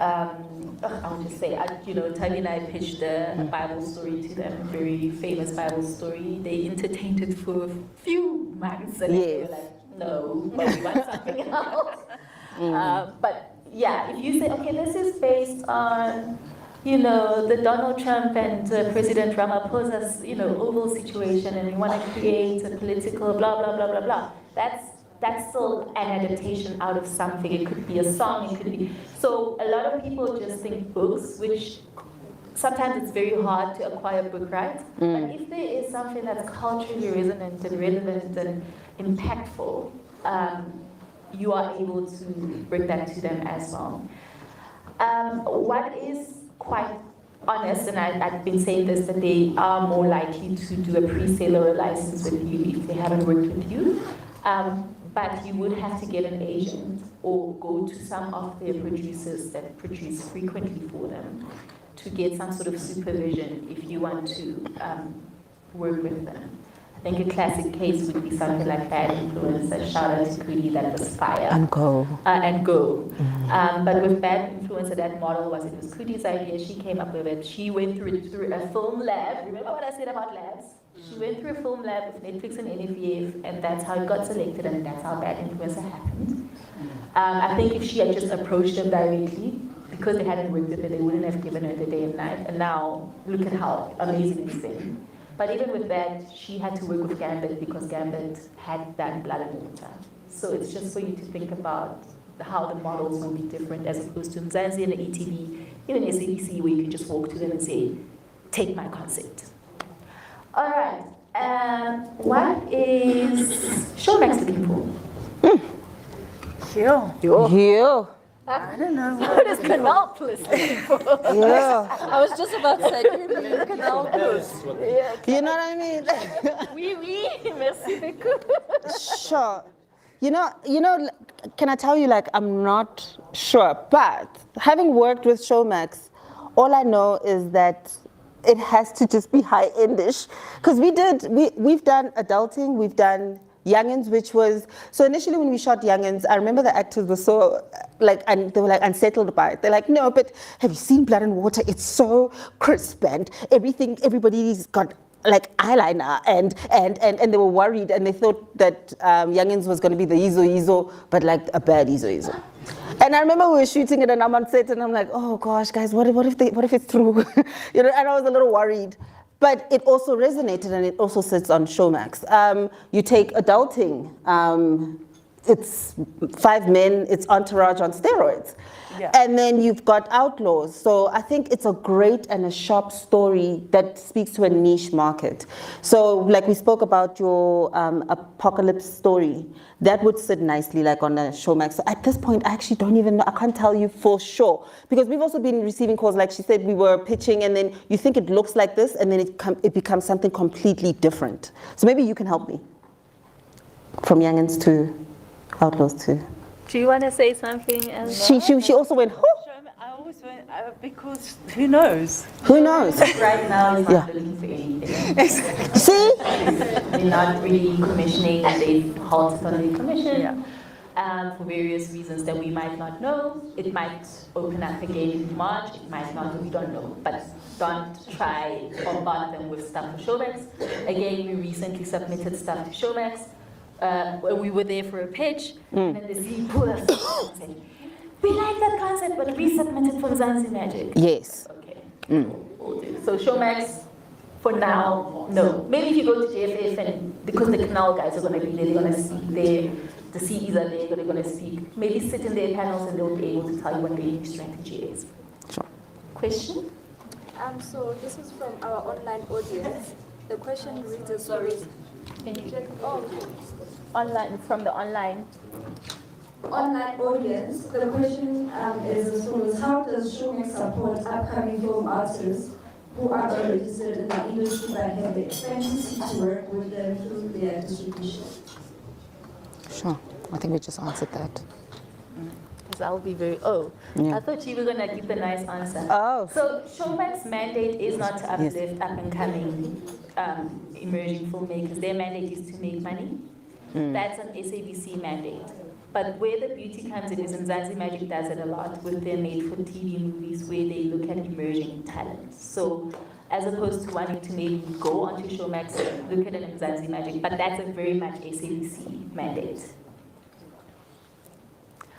I'll just say, Tanya and I pitched a Bible story to them, a very famous Bible story. They entertained it for a few months, and they were like, no, but we want something else. But yeah, if you say, okay, this is based on the Donald Trump and President Ramaphosa's, Oval situation, and we want to create a political blah, blah, blah, blah, blah. That's still an adaptation out of something. It could be a song, it could be. So a lot of people just think books, which sometimes it's very hard to acquire book rights. But if there is something that's culturally resonant and relevant and impactful, you are able to bring that to them as well. What is quite honest, and I've been saying this, that they are more likely to do a pre-sale or a license with you if they haven't worked with you. But you would have to get an agent or go to some of their producers that produce frequently for them to get some sort of supervision if you want to work with them. I think a classic case would be something like Bad Influencer. Shout out to Kudi, that was fire. And Go. But with Bad Influencer, that model was Kudi's idea. She came up with it. She went through a film lab. Remember what I said about labs? She went through a film lab with Netflix and NFVF, and that's how it got selected, and that's how Bad Influencer happened. I think if she had just approached them directly, because they hadn't worked with her, they wouldn't have given her the day and night. And now, look at how amazing it's been. But even with that, she had to work with Gambit because Gambit had done Blood and Water. So it's just for you to think about how the models will be different as opposed to Mzansi and the ETV, even SABC, where you can just walk to them and say, take my concept. All right. What is Showmax looking for? You. I don't know. What is Canal Plus looking for? Yeah. I was just about to say, Canal Plus. Yeah. You know what I mean? Oui, merci beaucoup. Sure. You know, can I tell you, like, I'm not sure, but having worked with Showmax, all I know is that it has to just be high-endish. Because we've done adulting, we've done Youngins, which was, so initially when we shot Youngins, I remember the actors were so, like, and they were like unsettled by it. They're like, no, but have you seen Blood and Water? It's so crisp and everybody's got like eyeliner and they were worried and they thought that Youngins was going to be the Izo, but like a bad Izo. And I remember we were shooting it and I'm on set and I'm like, oh gosh, guys, what if it's true? And I was a little worried. But it also resonated and it also sits on Showmax. You take adulting, it's 5 men, it's Entourage on steroids. Yeah. And then you've got Outlaws. So I think it's a great and a sharp story that speaks to a niche market. So like we spoke about your apocalypse story, that would sit nicely like on a Showmax. So at this point, I actually don't even know, I can't tell you for sure. Because we've also been receiving calls, like she said, we were pitching and then you think it looks like this and then it becomes something completely different. So maybe you can help me. From Youngins to Outlaws too. Do you want to say something else? She also went, whoo! I always went, because who knows? Who knows? Right now, it's not looking for anything. See? They're not really commissioning, they've halted on the commission for various reasons that we might not know. It might open up again in March, it might not, we don't know. But don't try to bombard them with stuff for Showmax. Again, we recently submitted stuff to Showmax. we were there for a pitch, and then the CEO pulled us and said, "We like that concept, but resubmit it for Mzansi Magic." Yes. Okay. We'll do. So Showmax, for now, no. Maybe if you go to JFF, and because the canal guys are going to be there, they're going to speak there. The CEs are there, they're going to speak. Maybe sit in their panels and they'll be able to tell you what their new strategy is. Sure. Question? So this is from our online audience. The question reads as follows. Can you check? Oh, Online, from the online. online audience. The question is as follows. How does Showmax support upcoming film artists who are not registered in the industry but have the expertise to work with them through their distribution? Sure. I think we just answered that. Because I'll be very, Yeah. I thought you were going to give the nice answer. Oh. So Showmax's mandate is not to uplift up and coming emerging filmmakers. Their mandate is to make money. That's an SABC mandate. But where the beauty comes in is Mzansi Magic does it a lot with their made-for-TV movies where they look at emerging talents. So as opposed to wanting to maybe go onto Showmax and look at an Mzansi Magic, but that's a very much SABC mandate.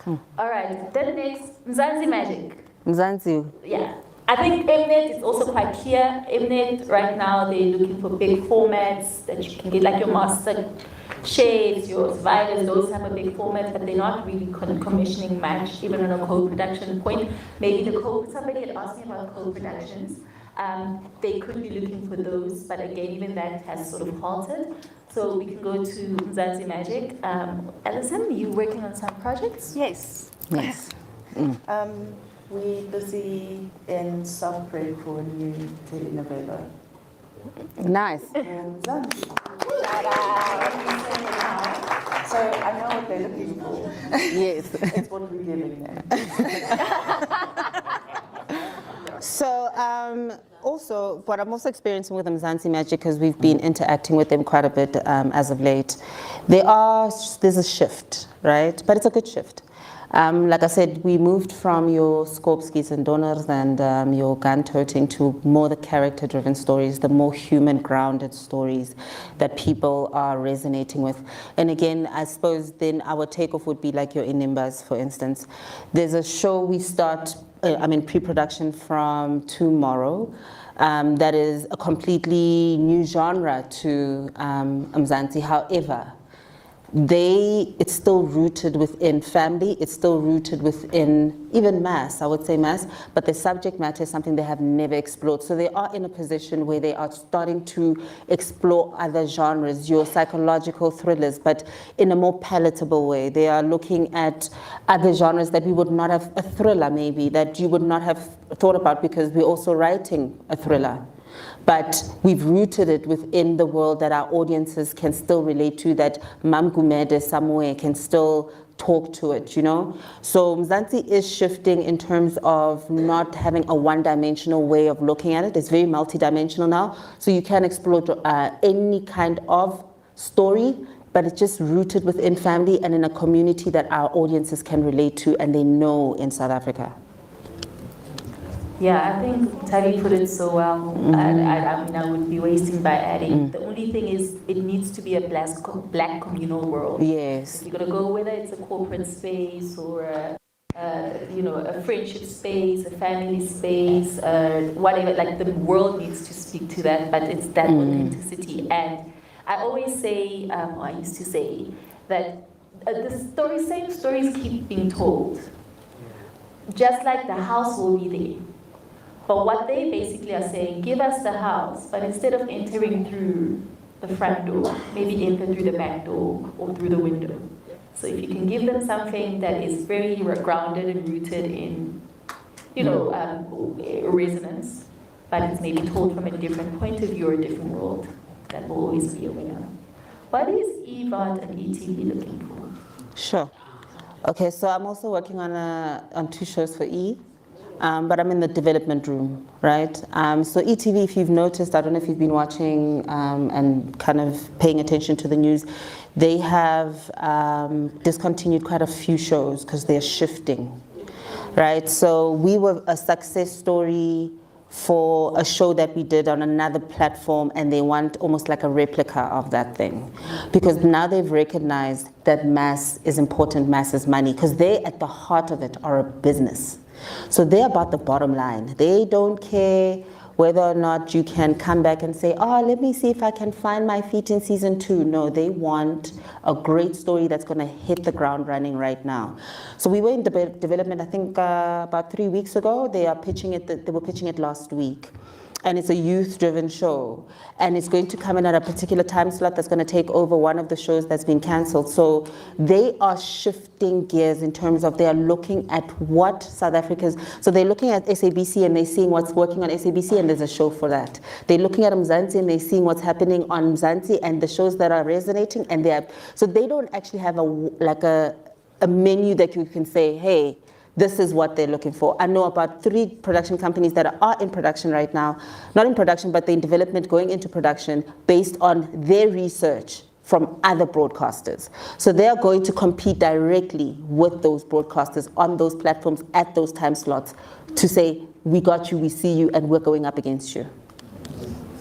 All right, then next, Mzansi Magic. Mzansi. Yeah. I think Mnet is also quite clear. Mnet, right now, they're looking for big formats that you can get, like your Master Shades, your Survivors, those type of big formats, but they're not really commissioning much, even on a co-production point. Maybe somebody had asked me about co-productions. They could be looking for those, but again, even that has sort of halted. So we can go to Mzansi Magic. Alison, you working on some projects? Yes. Yes. We're busy in soft prep for a new telenovela. Nice. In Zambia. So I know what they're looking for. Yes. It's what we're giving them. So also, what I'm also experiencing with Mzansi Magic, because we've been interacting with them quite a bit as of late, there's a shift, right? But it's a good shift. Like I said, we moved from your Skopskis and donors and your gun-toting to more the character-driven stories, the more human-grounded stories that people are resonating with. And again, I suppose then our takeoff would be like your Inimbas, for instance. There's a show we start, pre-production from tomorrow. That is a completely new genre to Mzansi. However, it's still rooted within family, it's still rooted within even mass, I would say mass, but the subject matter is something they have never explored. So they are in a position where they are starting to explore other genres, your psychological thrillers, but in a more palatable way. They are looking at other genres that we would not have, a thriller maybe, that you would not have thought about because we're also writing a thriller. But we've rooted it within the world that our audiences can still relate to, that Mam Gumede somewhere can still talk to it, you know? So Mzansi is shifting in terms of not having a one-dimensional way of looking at it. It's very multidimensional now. So you can explore any kind of story, but it's just rooted within family and in a community that our audiences can relate to and they know in South Africa. Yeah, I think Tari put it so well. I would be wasting by adding. The only thing is, it needs to be a black communal world. Yes. If you're gonna go, whether it's a corporate space or a friendship space, a family space, whatever. Like the world needs to speak to that, but it's that authenticity. And I always say, I used to say that the same stories keep being told. Just like the house will be there. But what they basically are saying, give us the house, but instead of entering through the front door, maybe enter through the back door or through the window. So if you can give them something that is very grounded and rooted in, resonance, but it's maybe told from a different point of view or a different world, that will always be a winner. What is EVOD and ETV looking for? Sure. Okay, so I'm also working on 2 shows for E. But I'm in the development room, right? So ETV, if you've noticed, I don't know if you've been watching and kind of paying attention to the news, they have discontinued quite a few shows because they're shifting, right? So we were a success story for a show that we did on another platform, and they want almost like a replica of that thing. Because now they've recognized that mass is important, mass is money, because they at the heart of it are a business. So they're about the bottom line. They don't care whether or not you can come back and say, oh, let me see if I can find my feet in season 2. No, they want a great story that's going to hit the ground running right now. So we were in development, I think about 3 weeks ago. They were pitching it last week. And it's a youth-driven show. And it's going to come in at a particular time slot that's going to take over one of the shows that's been cancelled. So they are shifting gears in terms of they are looking at what South Africa's, so they're looking at SABC and they're seeing what's working on SABC, and there's a show for that. They're looking at Mzansi and they're seeing what's happening on Mzansi and the shows that are resonating, and so they don't actually have a menu that you can say, hey, this is what they're looking for. I know about 3 production companies that are in production right now, not in production, but they're in development, going into production based on their research from other broadcasters. So they are going to compete directly with those broadcasters on those platforms at those time slots to say, we got you, we see you, and we're going up against you.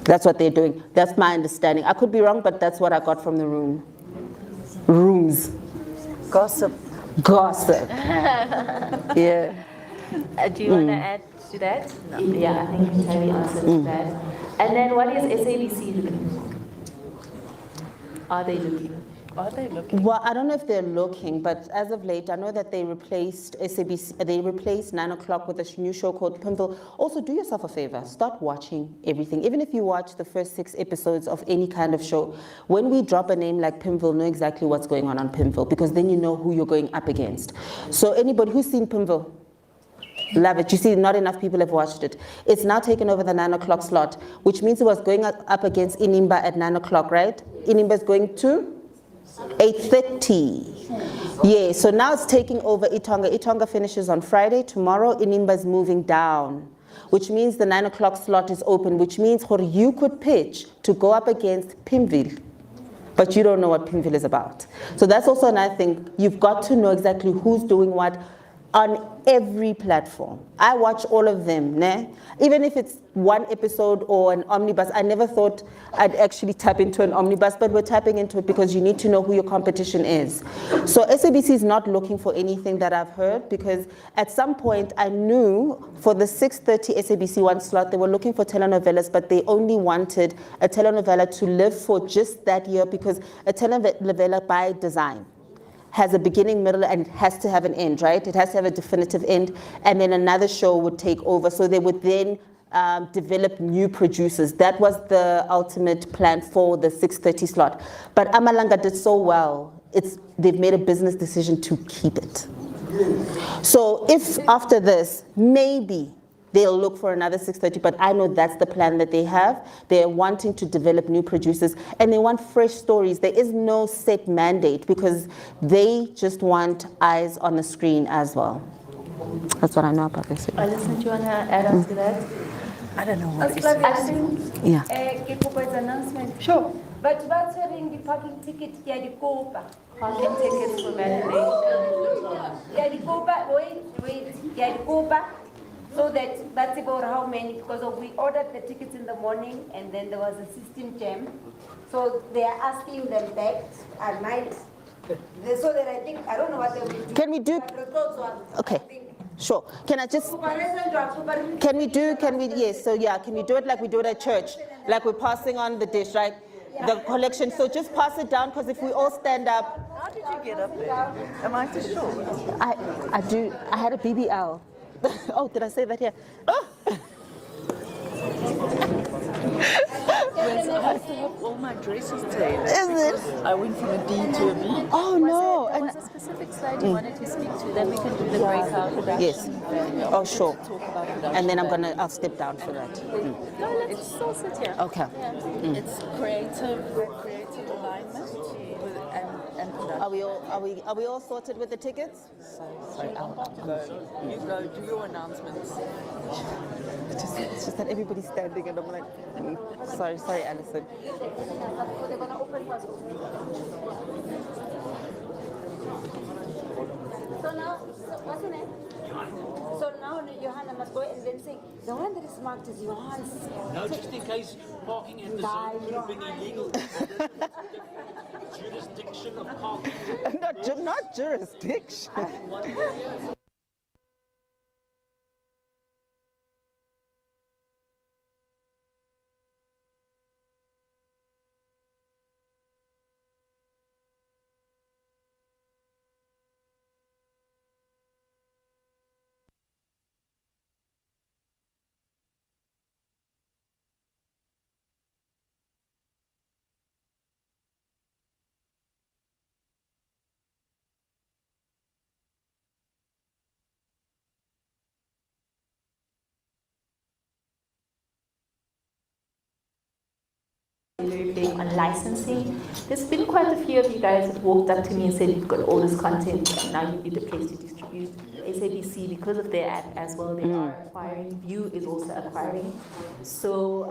That's what they're doing. That's my understanding. I could be wrong, but that's what I got from the rooms. Gossip. Yeah. Do you want to add to that? No. Yeah, I think Terry answered that. And then what is SABC looking for? Are they looking? Well, I don't know if they're looking, but as of late, I know that they replaced SABC, they replaced 9 o'clock with a new show called Pimville. Also, do yourself a favor, start watching everything. Even if you watch the first 6 episodes of any kind of show, when we drop a name like Pimville, know exactly what's going on Pimville, because then you know who you're going up against. So anybody who's seen Pimville, love it. You see, not enough people have watched it. It's now taken over the 9 o'clock slot, which means it was going up against Inimba at 9 o'clock, right? Inimba is going to 8:30. Yeah, so now it's taking over Itonga. Itonga finishes on Friday. Tomorrow, Inimba is moving down, which means the 9 o'clock slot is open, which means you could pitch to go up against Pimville, but you don't know what Pimville is about. So that's also another thing. You've got to know exactly who's doing what on every platform. I watch all of them, ne? Even if it's one episode or an omnibus. I never thought I'd actually tap into an omnibus, but we're tapping into it because you need to know who your competition is. So SABC is not looking for anything that I've heard, because at some point I knew for the 6:30 SABC 1 slot, they were looking for telenovelas, but they only wanted a telenovela to live for just that year, because a telenovela by design has a beginning, middle, and it has to have an end, right? It has to have a definitive end, and then another show would take over. So they would then develop new producers. That was the ultimate plan for the 6:30 slot. But Amalanga did so well, they've made a business decision to keep it. So if after this, maybe they'll look for another 6:30, but I know that's the plan that they have. They're wanting to develop new producers, and they want fresh stories. There is no set mandate, because they just want eyes on the screen as well. That's what I know about this. Alison, do you want to add on to that? I don't know what it I is. think, Kikopa's announcement. Sure. But what's having the parking ticket, Yadikopa? Parking tickets for validation. Yadikopa, wait, Yadikopa. So that's about how many, because we ordered the tickets in the morning and then there was a system jam. So they are asking them back at night. So that I don't know what they will do. Can we do? Okay. Sure. Can we do it like we do it at church? Like we're passing on the dish, right? The collection. So just pass it down, because if we all stand up. How did you get up there? Am I too short? I had a BBL. Oh, did I say that here? Oh. Whereas I have to have all my dresses tailored. Is it? I went from a D to a B. Oh no! There was a specific slide you wanted to speak to, then we can do the breakout production. Yes. Oh, sure. Talk about production. And then I'll step down for that. No, let's all sit here. Okay. Yeah. It's creative alignment and production. Are we all sorted with the tickets? Sorry. You go, do your announcements. It's just that everybody's standing and I'm like, sorry, Alison. So now, what's your name? So now Johanna must go and then say, the one that is marked as yours. No, just in case parking at the zone would have been illegal. Jurisdiction of parking. Not jurisdiction. On licensing, there's been quite a few of you guys that walked up to me and said you've got all this content and now you'd be the place to distribute. SABC, because of their app as well, they are acquiring. View is also acquiring. So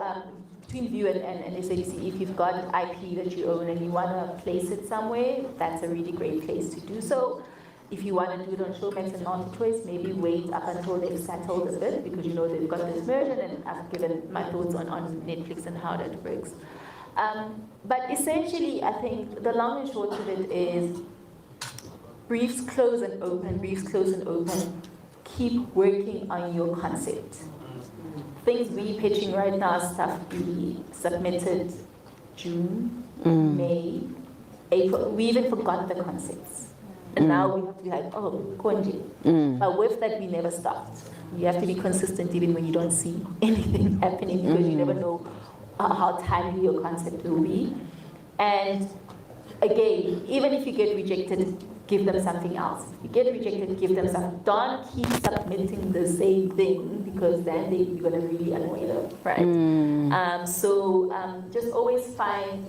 between View and SABC, if you've got IP that you own and you want to place it somewhere, that's a really great place to do so. If you want to do it on Showmax and MultiChoice, maybe wait up until they've settled a bit, because you know they've got this version, and I've given my thoughts on Netflix and how that works. But essentially, I think the long and short of it is briefs close and open, briefs close and open. Keep working on your concept. Things we're pitching right now, stuff we submitted June, May, April. We even forgot the concepts. And now we have to be like, oh, Konji. But with that, we never stopped. You have to be consistent even when you don't see anything happening, because you never know how timely your concept will be. And again, even if you get rejected, give them something else. If you get rejected, give them something. Don't keep submitting the same thing, because then you're going to really annoy them, right? Just always find,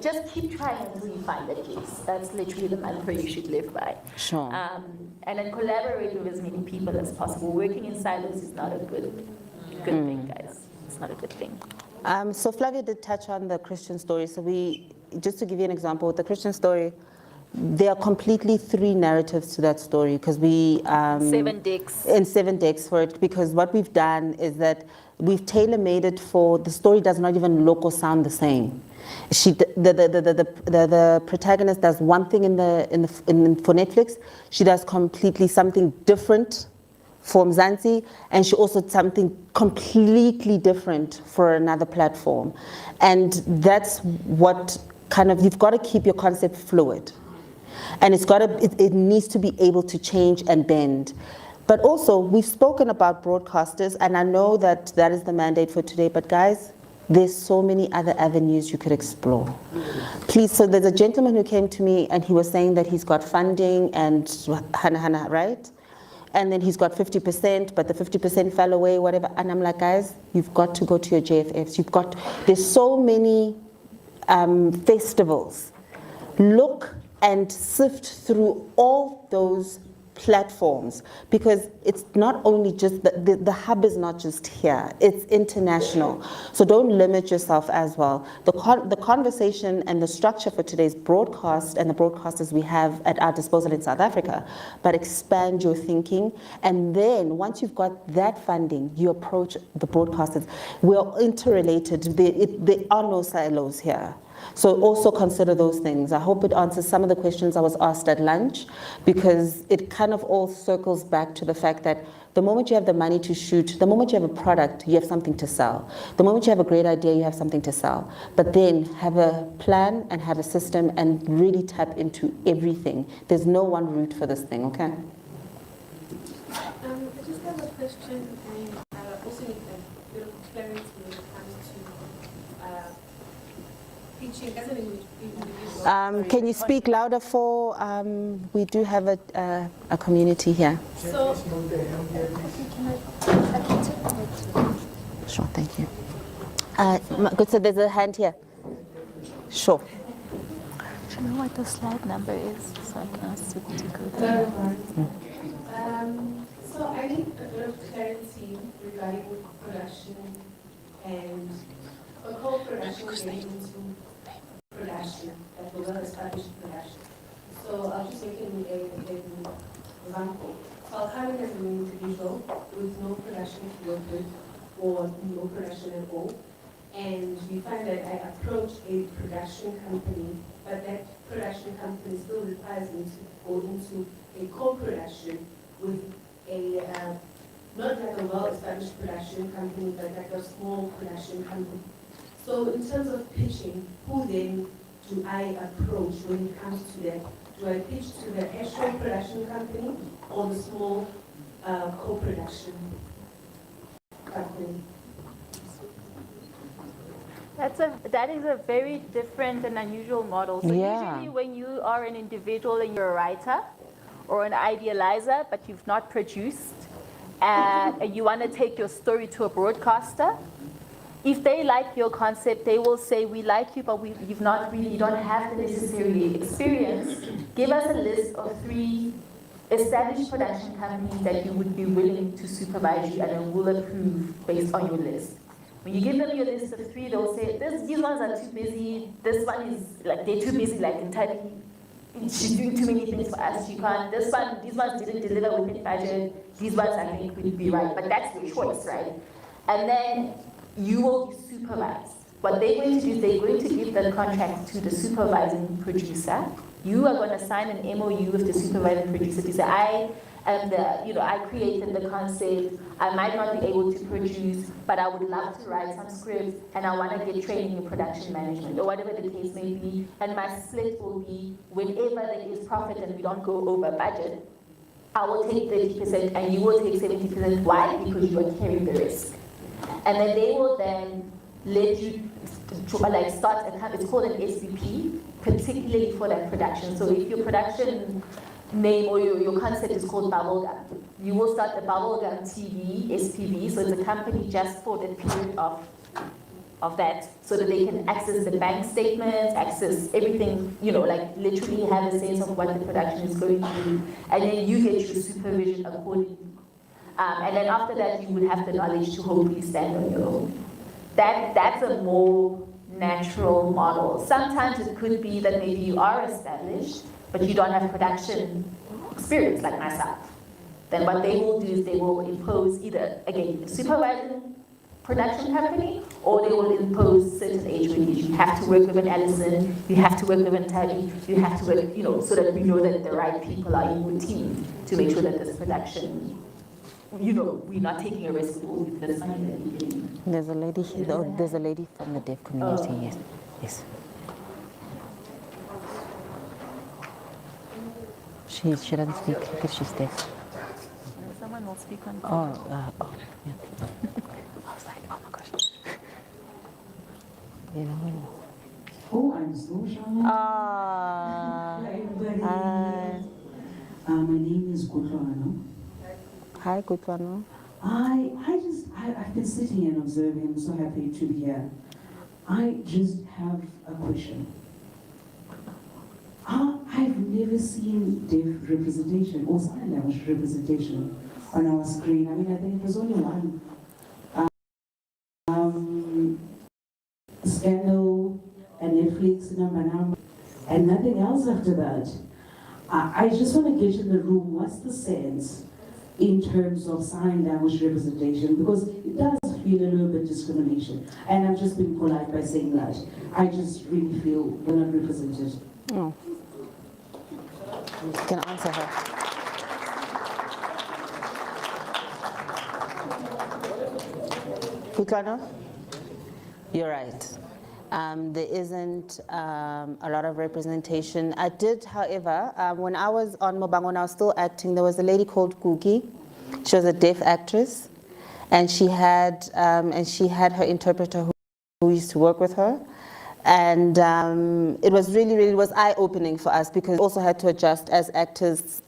just keep trying until you find a case. That's literally the mantra you should live by. Sure. And then collaborate with as many people as possible. Working in silos is not a good thing, guys. It's not a good thing. So Flavia did touch on the Christian story. So just to give you an example, with the Christian story, there are completely 3 narratives to that story, because we 7 decks. In 7 decks for it, because what we've done is that we've tailor-made it for the story. Does not even look or sound the same. The protagonist does one thing for Netflix. She does completely something different for Mzansi, and she also did something completely different for another platform. And that's what you've got to keep your concept fluid. And it needs to be able to change and bend. But also, we've spoken about broadcasters, and I know that is the mandate for today, but guys, there's so many other avenues you could explore. Please, so there's a gentleman who came to me and he was saying that he's got funding and hana, right? And then he's got 50%, but the 50% fell away, whatever. And I'm like, guys, you've got to go to your JFFs. There's so many festivals. Look and sift through all those platforms, because it's not only just the hub is not just here, it's international. So don't limit yourself as well. The conversation and the structure for today's broadcast and the broadcasters we have at our disposal in South Africa, but expand your thinking, and then once you've got that funding, you approach the broadcasters. We're interrelated. There are no silos here. So also consider those things. I hope it answers some of the questions I was asked at lunch, because it kind of all circles back to the fact that the moment you have the money to shoot, the moment you have a product, you have something to sell. The moment you have a great idea, you have something to sell. But then have a plan and have a system and really tap into everything. There's no one route for this thing, okay? I just have a question, and also need a bit of clarity when it comes to teaching as an individual. Can you speak louder for, we do have a community here. So, Sure, thank you. Good, so there's a hand here. Sure. Do you know what the slide number is, so I can ask you to go there? there? So I need a bit of clarity regarding production and a co-production getting into production, that will well established production. So I'll just make an example. I'll come in as an individual with no production to work with or no production at all. And we find that I approach a production company, but that production company still requires me to go into a co-production with a, not like a well-established production company, but like a small production company. So in terms of pitching, who then do I approach when it comes to that? Do I pitch to the actual production company or the small co-production company? That is a very different and unusual model. So usually when you are an individual and you're a writer or an idealizer, but you've not produced, and you want to take your story to a broadcaster, if they like your concept, they will say, we like you, but you don't have the necessary experience. Give us a list of 3 established production companies that you would be willing to supervise you, and then we'll approve based on your list. When you give them your list of 3, they'll say, these ones are too busy, this one is, like, they're too busy, like, entirely, she's doing too many things for us, she can't, these ones didn't deliver within budget, these ones I think would be right, but that's your choice, right? And then you will be supervised. What they're going to do is they're going to give the contract to the supervising producer. You are going to sign an MOU with the supervising producer to say, I created the concept, I might not be able to produce, but I would love to write some scripts, and I want to get training in production management, or whatever the case may be, and my split will be, whenever there is profit and we don't go over budget, I will take 30% and you will take 70%. Why? Because you are carrying the risk. And then they will then let you start it's called an SVP, particularly for that production. So if your production name or your concept is called Bubblegum, you will start the Bubblegum TV, SPV, so it's a company just for the period of that, so that they can access the bank statements, access everything, literally have a sense of what the production is going to do, and then you get your supervision accordingly. And then after that, you would have the knowledge to hopefully stand on your own. That's a more natural model. Sometimes it could be that maybe you are established, but you don't have production experience like myself. Then what they will do is they will impose either, again, a supervising production company, or they will impose certain age ranges. You have to work with an Allison, you have to work with an Tally, you have to work, so that we know that the right people are in your team to make sure that this production, we're not taking a risk with this money that we're getting. There's a lady here, there's a lady from the deaf community, yes. She doesn't speak because she's deaf. Someone will speak on. Yeah. I was like, oh my gosh. Oh, I'm so shy. Hi, everybody. Hi. My name is Kutlwano. Hi, Kutlwano. I've been sitting and observing. I'm so happy to be here. I just have a question. I've never seen deaf representation or sign language representation on our screen. I mean, I think there's only one. Scandal and Netflix and nothing else after that. I just want to get in the room. What's the sense in terms of sign language representation? Because it does feel a little bit discrimination. And I'm just being polite by saying that. I just really feel we're not represented. Oh. You can answer her. Kutlwano? You're right. There isn't a lot of representation. I did, however, when I was on Mobango, when I was still acting, there was a lady called Kuki. She was a deaf actress, and she had her interpreter who used to work with her. And it was really was eye-opening for us, because we also had to adjust as actors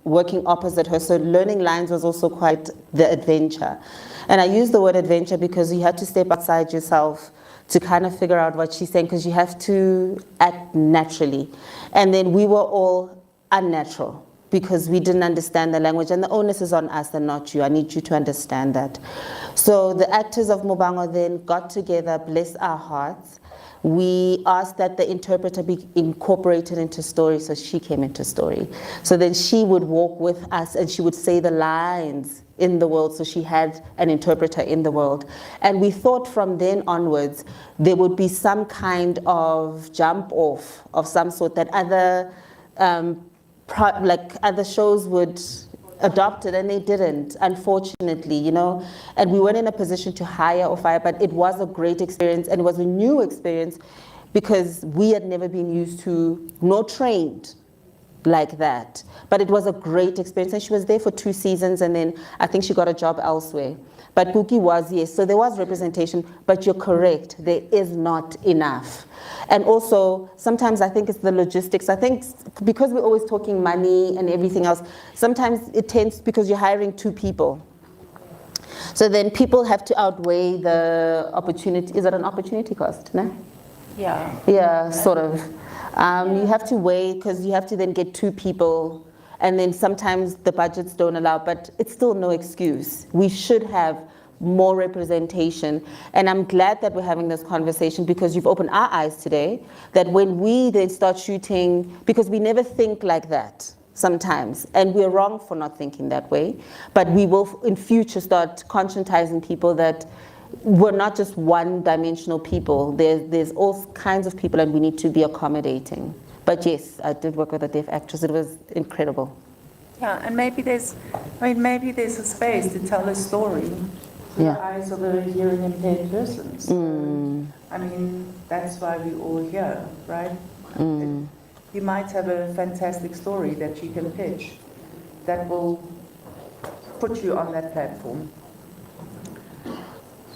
working opposite her. So learning lines was also quite the adventure. And I use the word adventure because you had to step outside yourself to kind of figure out what she's saying, because you have to act naturally. And then we were all unnatural because we didn't understand the language, and the onus is on us and not you. I need you to understand that. So the actors of Mobango then got together, bless our hearts. we asked that the interpreter be incorporated into story, so she came into story. So then she would walk with us and she would say the lines in the world, so she had an interpreter in the world. And we thought from then onwards, there would be some kind of jump off of some sort that other, other shows would adopt it, and they didn't, unfortunately, you know. And we weren't in a position to hire or fire, but it was a great experience, and it was a new experience because we had never been used to, nor trained like that. But it was a great experience, and she was there for 2 seasons, and then I think she got a job elsewhere. But Buki was, yes, so there was representation, but you're correct, there is not enough. And also, sometimes I think it's the logistics. I think because we're always talking money and everything else, sometimes it tends, because you're hiring 2 people. So then people have to outweigh the opportunity. Is it an opportunity cost, no? Yeah. Yeah, sort of. You have to weigh, because you have to then get 2 people, and then sometimes the budgets don't allow, but it's still no excuse. We should have more representation, and I'm glad that we're having this conversation, because you've opened our eyes today, that when we then start shooting, because we never think like that sometimes, and we're wrong for not thinking that way, but we will in future start conscientizing people that we're not just one-dimensional people. There's all kinds of people, and we need to be accommodating. But yes, I did work with a deaf actress. It was incredible. Yeah, and maybe there's a space to tell a story through the eyes of a hearing impaired person. So, I mean, that's why we're all here, right? You might have a fantastic story that you can pitch that will put you on that platform.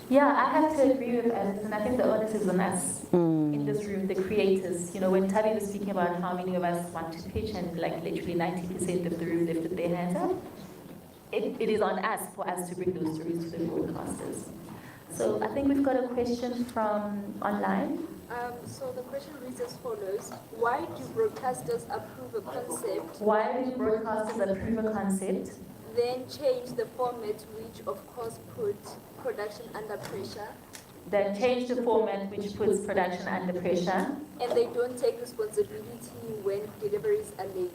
Yeah, I have to agree with Alice, and I think the onus is on us in this room, the creators. You know, when Tabi was speaking about how many of us want to pitch, and like literally 90% of the room lifted their hands up, it is on us for us to bring those stories to the broadcasters. So I think we've got a question from online. So the question reads as follows: why do broadcasters approve a concept? Why do broadcasters approve a concept? Then change the format, which of course put production under pressure. Then change the format, which puts production under pressure. And they don't take responsibility when deliveries are late.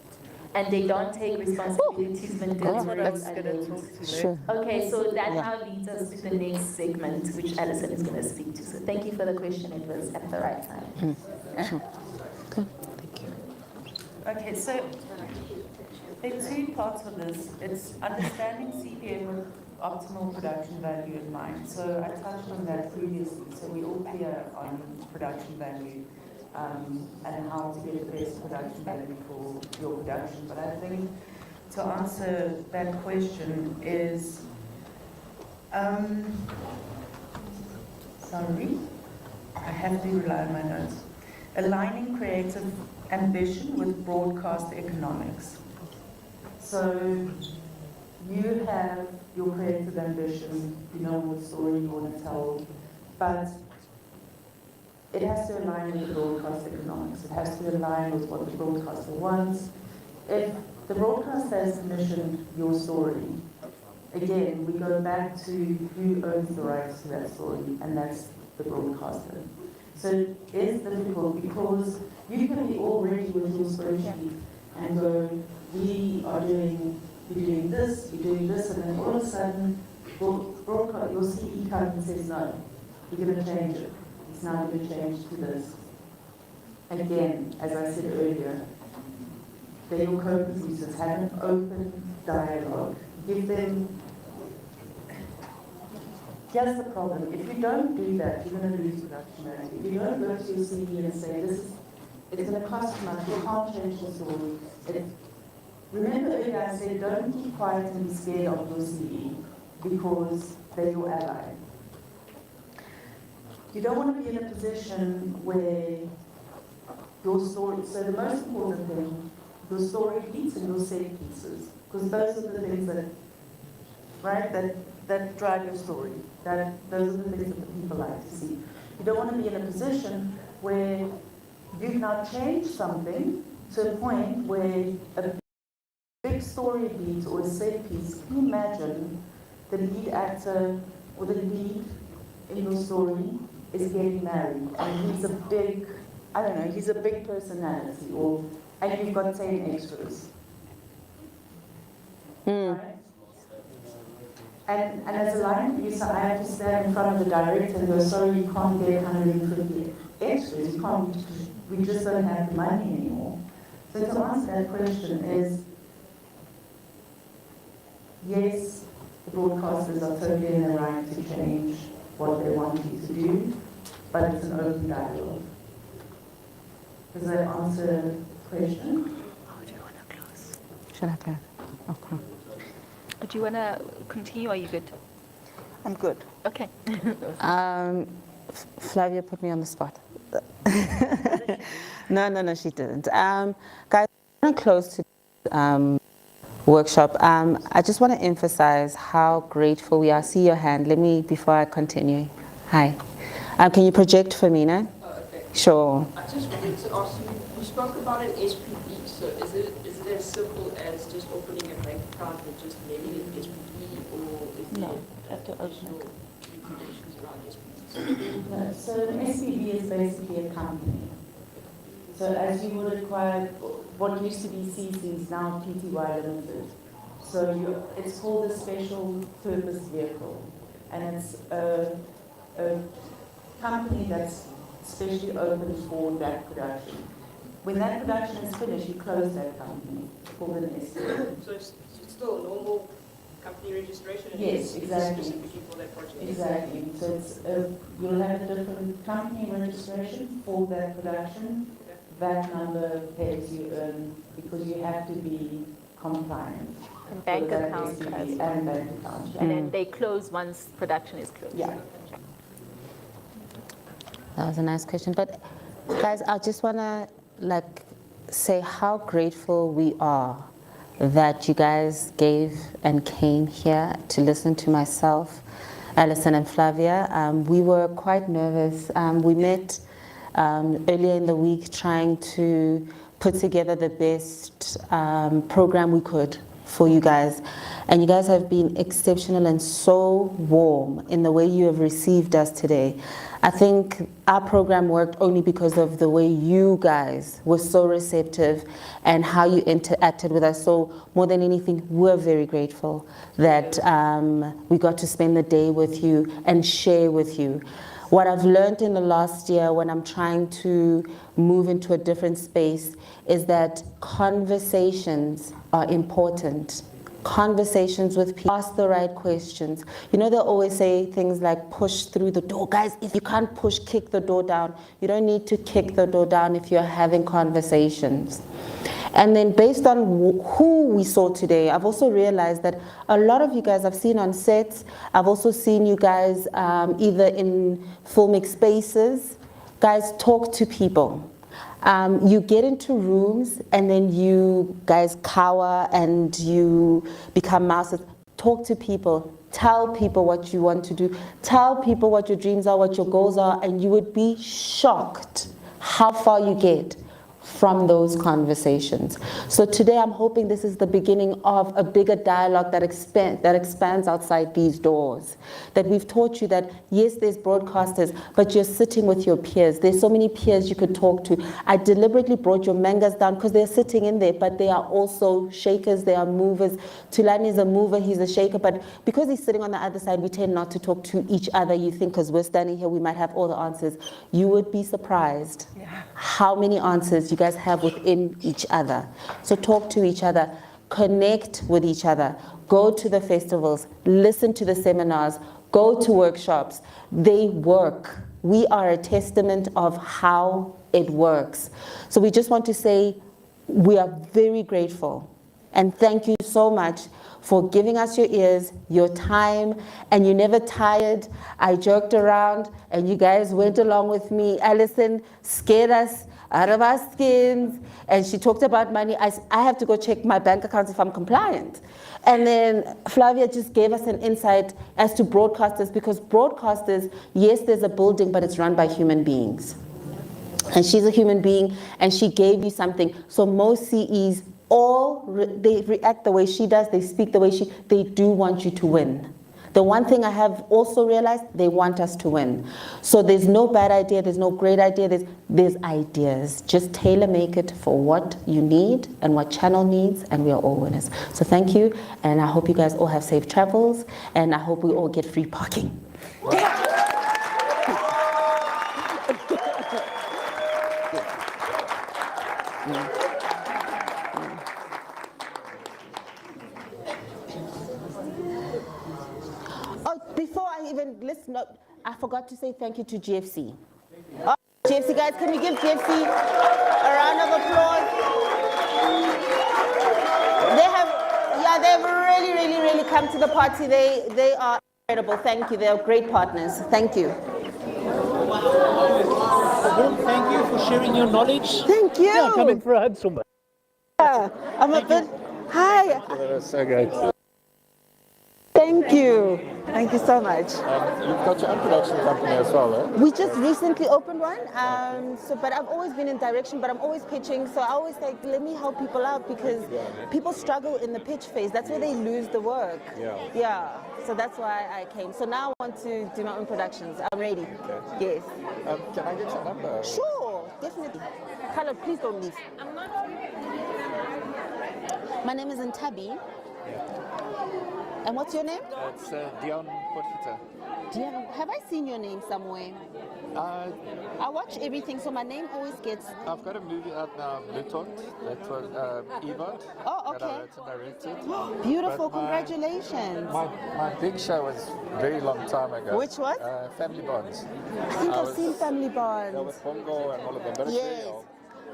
And they don't take responsibilities when deliveries are late. Sure. Okay, so that now leads us to the next segment, which Alison is going to speak to. So thank you for the question. It was at the right time. Sure. Good. Thank you. Okay, so there are 2 parts of this. It's understanding CPM with optimal production value in mind. So I touched on that previously. So we're all clear on production value and how to get the best production value for your production. But I think to answer that question is, sorry, I have to rely on my notes. Aligning creative ambition with broadcast economics. So you have your creative ambition, you know what story you want to tell, but it has to align with the broadcast economics. It has to align with what the broadcaster wants. If the broadcaster has commissioned your story, again, we go back to who owns the rights to that story, and that's the broadcaster. So it is difficult because you can be all ready with your spreadsheet and go, we're doing this, and then all of a sudden, broadcast, your CE comes and says, no, we're going to change it. It's now going to change to this. Again, as I said earlier, they're your co-producers. Have an open dialogue. Give them. Here's the problem. If you don't do that, you're going to lose production value. If you don't go to your CE and say, it's going to cost much, you can't change the story. Remember earlier I said, don't keep quiet and be scared of your CE because they're your ally. You don't want to be in a position where your story, so the most important thing, your story beats and your set pieces, because those are the things that, right, that drive your story. Those are the things that the people like to see. You don't want to be in a position where you've now changed something to a point where a big story beat or a set piece, can you imagine the lead actor or the lead in your story is getting married, and he's a big, I don't know, he's a big personality, and you've got 10 extras. Right? And as a line producer, I have to stand in front of the director and go, sorry, you can't get 150 extras, you can't, we just don't have the money anymore. So to answer that question is, yes, the broadcasters are totally in the right to change what they want you to do, but it's an open dialogue. Does that answer the question? Should I go? Okay. Do you want to continue, or are you good? I'm good. Okay. Flavia put me on the spot. No, she didn't. Guys, I'm going to close to workshop. I just want to emphasize how grateful we are. See your hand. Let me, before I continue. Hi. Can you project for me now? Okay. Sure. I just wanted to ask you, you spoke about an SPE, so is it as simple as just opening a bank account and just naming it SPE, or is No, have to open it. regulations around SPEs? No, so an SPV is basically a company. So as you would require, what used to be CC is now PTY Limited. So it's called a special purpose vehicle, and it's a company that's specially open for that production. When that production is finished, you close that company for the next year. So it's still a normal company registration? And Yes, exactly. Specifically for that project? Exactly. So it's you'll have a different company registration for that production. That number pays you earn because you have to be compliant. And bank account and bank account. And then they close once production is closed. Yeah. That was a nice question. But guys, I just want to say how grateful we are that you guys gave and came here to listen to myself, Alison and Flavia. We were quite nervous. We met earlier in the week trying to put together the best program we could for you guys. And you guys have been exceptional and so warm in the way you have received us today. I think our program worked only because of the way you guys were so receptive and how you interacted with us. So more than anything, we're very grateful that we got to spend the day with you and share with you. What I've learned in the last year when I'm trying to move into a different space is that conversations are important. Conversations with people, ask the right questions. You know, they'll always say things like push through the door. Guys, if you can't push, kick the door down. You don't need to kick the door down if you're having conversations. And then based on who we saw today, I've also realized that a lot of you guys I've seen on sets. I've also seen you guys either in filmic spaces. Guys, talk to people. You get into rooms and then you guys cower and you become mouses. Talk to people. Tell people what you want to do. Tell people what your dreams are, what your goals are, and you would be shocked how far you get from those conversations. So today I'm hoping this is the beginning of a bigger dialogue that expands outside these doors. That we've taught you that yes, there's broadcasters, but you're sitting with your peers. There's so many peers you could talk to. I deliberately brought your mangas down because they're sitting in there, but they are also shakers, they are movers. Tulani is a mover, he's a shaker, but because he's sitting on the other side, we tend not to talk to each other. You think because we're standing here, we might have all the answers. You would be surprised how many answers you guys have within each other. So talk to each other, connect with each other, go to the festivals, listen to the seminars, go to workshops. They work. We are a testament of how it works. So we just want to say we are very grateful and thank you so much for giving us your ears, your time, and you never tired. I joked around and you guys went along with me. Alison scared us out of our skins, and she talked about money. I have to go check my bank accounts if I'm compliant. And then Flavia just gave us an insight as to broadcasters, because broadcasters, yes, there's a building, but it's run by human beings. And she's a human being, and she gave you something. So most CEs, they react the way she does, they speak the way they do want you to win. The one thing I have also realized, they want us to win. So there's no bad idea, there's no great idea, there's ideas. Just tailor make it for what you need and what channel needs, and we are all winners. So thank you, and I hope you guys all have safe travels, and I hope we all get free parking. Oh, before I even listen up, I forgot to say thank you to GFC. Oh, GFC guys, can we give GFC a round of applause? They've really come to the party. They are incredible. Thank you. They are great partners. Thank you. Thank you for sharing your knowledge. Thank you. Yeah, come in for a hug somewhere. Yeah, I'm a bit. Hi. That's so good. Thank you. Thank you so much. You've got your own production company as well, eh? We just recently opened one, but I've always been in direction, but I'm always pitching, so I always like, let me help people out because people struggle in the pitch phase. That's where they lose the work. Yeah. So that's why I came. So now I want to do my own productions. I'm ready. Okay. Yes. Can I get your number? Sure, definitely. Carla, please don't leave. My name is Ntabi. And what's your name? It's Dion Potgieter. Dion, have I seen your name somewhere? I watch everything, so my name always gets... I've got a movie out now, Luton, that was Evo. Oh, okay. That I wrote and directed. Beautiful, But congratulations. My big show was a very long time ago. Which was? Family Bonds. I think I've seen Family Bonds. That was Bongo and all of them, but it's very old.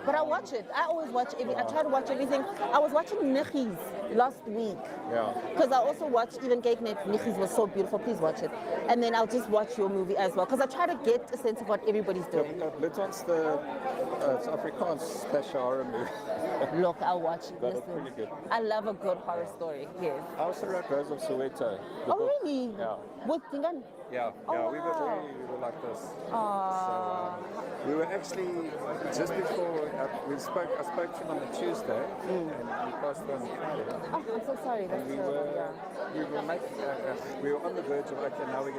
But I watch it. I always watch I try to watch everything. I was watching Nichis last week. Yeah. Because I also watched even Gakenet. Nichis was so beautiful. Please watch it. And then I'll just watch your movie as well. Because I try to get a sense of what everybody's doing. Luton's the Afrikaans special horror movie. Look, I'll watch it. That was pretty good. I love a good horror story. Yes. I also wrote Rose of Soweto. Really? Yeah. With Dingan? Yeah, we were like this. So we were actually just before I spoke to him on a Tuesday, and he passed on Friday. Oh, I'm so sorry. That's we were on the verge of, okay, now we're going to